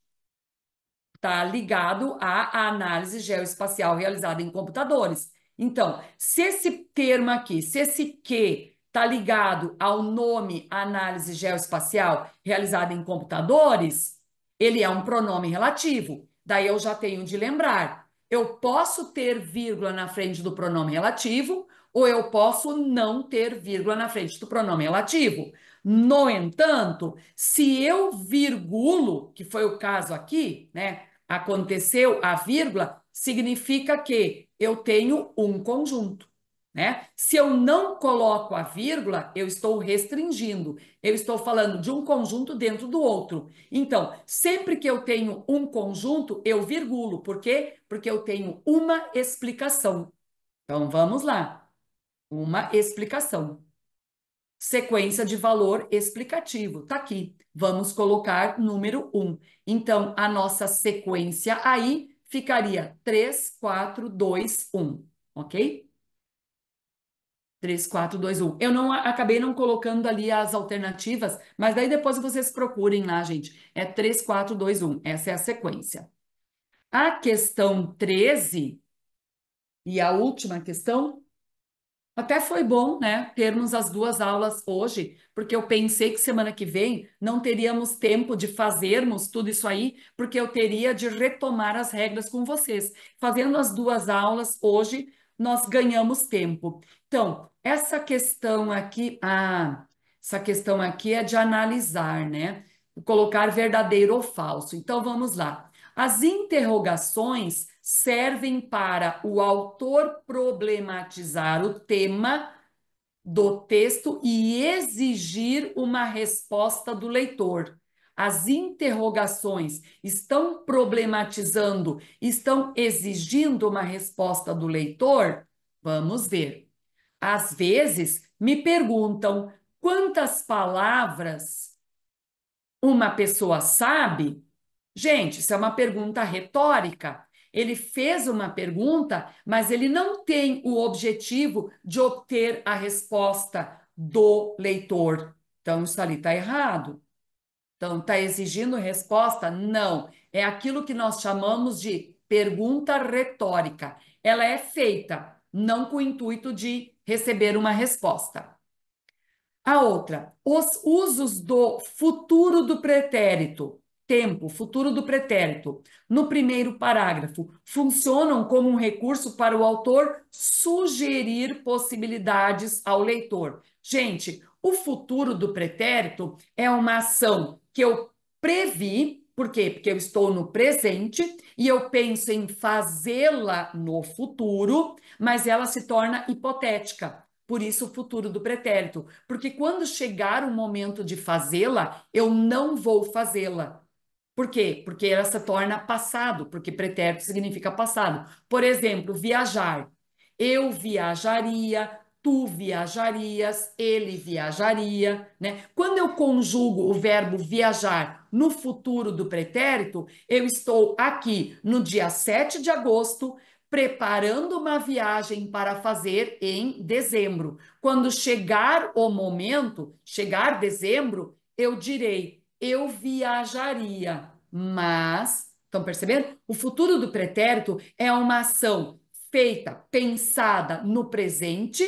está ligado à análise geoespacial realizada em computadores. Então, se esse termo aqui, se esse que está ligado ao nome análise geoespacial realizada em computadores, ele é um pronome relativo. Daí eu já tenho de lembrar. Eu posso ter vírgula na frente do pronome relativo ou eu posso não ter vírgula na frente do pronome relativo. No entanto, se eu virgulo, que foi o caso aqui, né? Aconteceu a vírgula, significa que eu tenho um conjunto, né? Se eu não coloco a vírgula, eu estou restringindo, eu estou falando de um conjunto dentro do outro. Então, sempre que eu tenho um conjunto, eu virgulo. Por quê? Porque eu tenho uma explicação. Então, vamos lá. Uma explicação. Sequência de valor explicativo. Tá aqui. Vamos colocar número 1. Então, a nossa sequência aí ficaria 3, 4, 2, 1. Ok? 3, 4, 2, 1. Eu não acabei não colocando ali as alternativas, mas daí depois vocês procurem lá, gente. É 3, 4, 2, 1. Essa é a sequência. A questão 13 e a última questão. Até foi bom, né, termos as duas aulas hoje, porque eu pensei que semana que vem não teríamos tempo de fazermos tudo isso aí, porque eu teria de retomar as regras com vocês. Fazendo as duas aulas hoje, nós ganhamos tempo. Então, essa questão aqui é de analisar, né? Colocar verdadeiro ou falso. Então, vamos lá. As interrogações servem para o autor problematizar o tema do texto e exigir uma resposta do leitor. As interrogações estão problematizando, estão exigindo uma resposta do leitor? Vamos ver. Às vezes, me perguntam quantas palavras uma pessoa sabe? Gente, isso é uma pergunta retórica. Ele fez uma pergunta, mas ele não tem o objetivo de obter a resposta do leitor. Então, isso ali está errado. Então, está exigindo resposta? Não. É aquilo que nós chamamos de pergunta retórica. Ela é feita não com o intuito de receber uma resposta. A outra, os usos do futuro do pretérito, tempo, futuro do pretérito, no primeiro parágrafo, funcionam como um recurso para o autor sugerir possibilidades ao leitor. Gente, o futuro do pretérito é uma ação que eu previ, por quê? Porque eu estou no presente e eu penso em fazê-la no futuro, mas ela se torna hipotética. Por isso, o futuro do pretérito. Porque quando chegar o momento de fazê-la, eu não vou fazê-la. Por quê? Porque ela se torna passado, porque pretérito significa passado. Por exemplo, viajar. Eu viajaria, tu viajarias, ele viajaria, né? Quando eu conjugo o verbo viajar no futuro do pretérito, eu estou aqui no dia 7 de agosto, preparando uma viagem para fazer em dezembro. Quando chegar o momento, chegar dezembro, eu direi, eu viajaria, mas, estão percebendo? O futuro do pretérito é uma ação feita, pensada no presente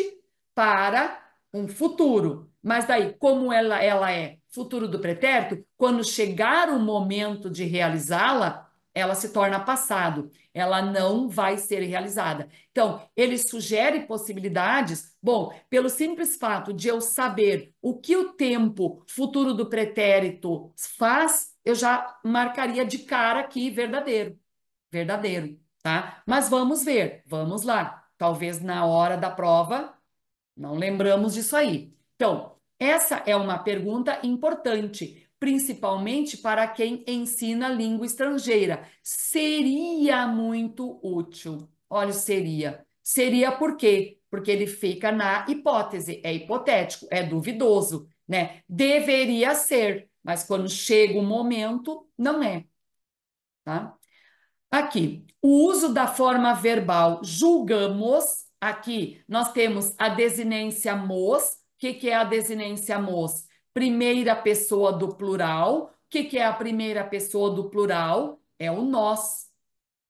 para um futuro. Mas daí, como ela é futuro do pretérito, quando chegar o momento de realizá-la, ela se torna passado, ela não vai ser realizada. Então, ele sugere possibilidades, bom, pelo simples fato de eu saber o que o tempo futuro do pretérito faz, eu já marcaria de cara aqui verdadeiro, verdadeiro, tá? Mas vamos ver, vamos lá. Talvez na hora da prova não lembramos disso aí. Então, essa é uma pergunta importante, principalmente para quem ensina língua estrangeira. Seria muito útil. Olha, seria. Seria por quê? Porque ele fica na hipótese, é hipotético, é duvidoso, né? Deveria ser, mas quando chega o momento, não é, tá? Aqui, o uso da forma verbal julgamos. Aqui nós temos a desinência mos. O que é a desinência mos? Primeira pessoa do plural. O que é a primeira pessoa do plural? É o nós.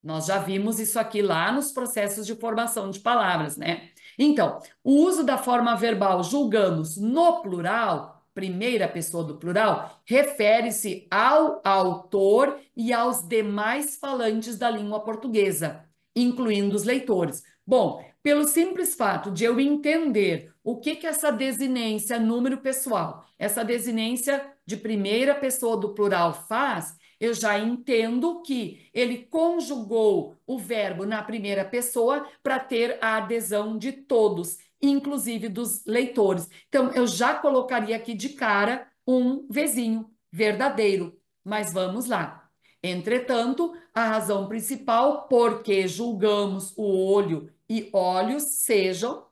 Nós já vimos isso aqui lá nos processos de formação de palavras, né? Então, o uso da forma verbal julgamos no plural, primeira pessoa do plural, refere-se ao autor e aos demais falantes da língua portuguesa, incluindo os leitores. Bom, pelo simples fato de eu entender o que essa desinência número pessoal, essa desinência de primeira pessoa do plural faz, eu já entendo que ele conjugou o verbo na primeira pessoa para ter a adesão de todos, inclusive dos leitores. Então, eu já colocaria aqui de cara um Vzinho, verdadeiro. Mas vamos lá. Entretanto, a razão principal porque julgamos o olho e olhos sejam,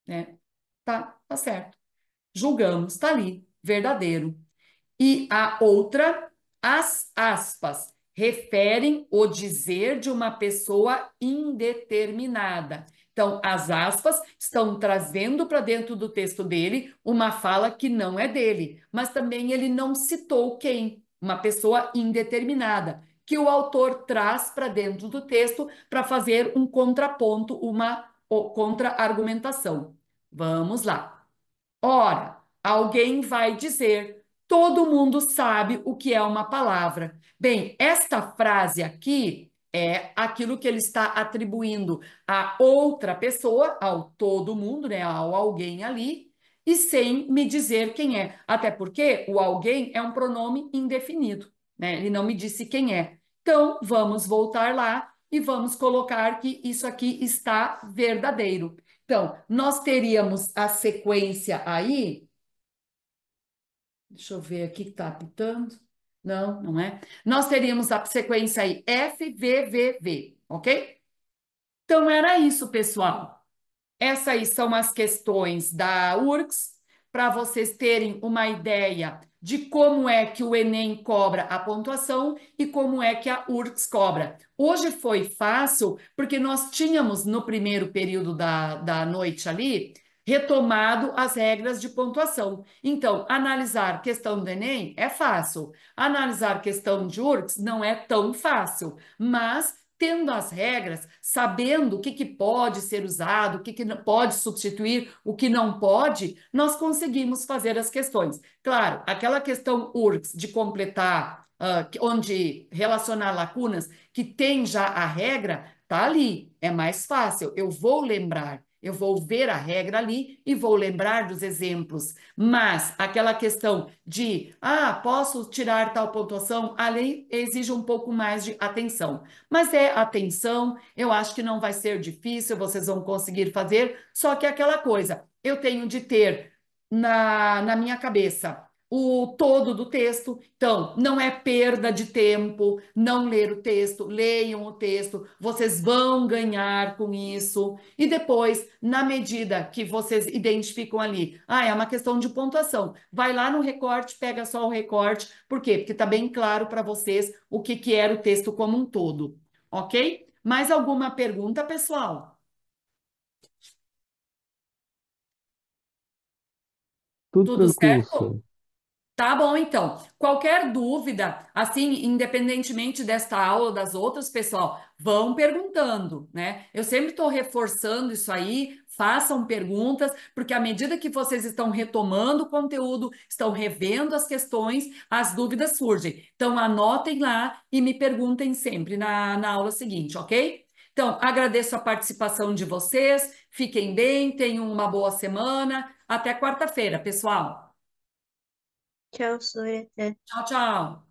né? Tá certo. Julgamos, tá ali, verdadeiro. E a outra, as aspas, referem o dizer de uma pessoa indeterminada. Então, as aspas estão trazendo para dentro do texto dele uma fala que não é dele, mas também ele não citou quem, uma pessoa indeterminada, que o autor traz para dentro do texto para fazer um contraponto, uma contra-argumentação. Vamos lá. Ora, alguém vai dizer, todo mundo sabe o que é uma palavra. Bem, esta frase aqui é aquilo que ele está atribuindo a outra pessoa, ao todo mundo, né, ao alguém ali, e sem me dizer quem é. Até porque o alguém é um pronome indefinido, né? Ele não me disse quem é. Então, vamos voltar lá e vamos colocar que isso aqui está verdadeiro. Então, nós teríamos a sequência aí. Deixa eu ver aqui que está apitando. Não, não é. Nós teríamos a sequência aí F, V, V, V, ok? Então, era isso, pessoal. Essas aí são as questões da URGS, para vocês terem uma ideia de como é que o Enem cobra a pontuação e como é que a URGS cobra. Hoje foi fácil, porque nós tínhamos no primeiro período da noite ali retomado as regras de pontuação. Então, analisar questão do Enem é fácil, analisar questão de URCS não é tão fácil, mas tendo as regras, sabendo o que pode ser usado, o que pode substituir, o que não pode, nós conseguimos fazer as questões. Claro, aquela questão URCS de completar, onde relacionar lacunas, que tem já a regra, tá ali, é mais fácil, eu vou lembrar. Eu vou ver a regra ali e vou lembrar dos exemplos. Mas aquela questão de, posso tirar tal pontuação, a lei exige um pouco mais de atenção. Mas é atenção, eu acho que não vai ser difícil, vocês vão conseguir fazer, só que é aquela coisa, eu tenho de ter na minha cabeça o todo do texto, então não é perda de tempo não ler o texto, leiam o texto, vocês vão ganhar com isso, e depois, na medida que vocês identificam ali, é uma questão de pontuação, vai lá no recorte, pega só o recorte, por quê? Porque está bem claro para vocês o que era o texto como um todo, ok? Mais alguma pergunta, pessoal? Tudo Tudo tranquilo, certo? sir. Tá bom, então. Qualquer dúvida, assim, independentemente desta aula ou das outras, pessoal, vão perguntando, né? Eu sempre estou reforçando isso aí, façam perguntas, porque à medida que vocês estão retomando o conteúdo, estão revendo as questões, as dúvidas surgem. Então, anotem lá e me perguntem sempre na aula seguinte, ok? Então, agradeço a participação de vocês, fiquem bem, tenham uma boa semana. Até quarta-feira, pessoal. Tchau, Sônia. Até. Tchau, tchau.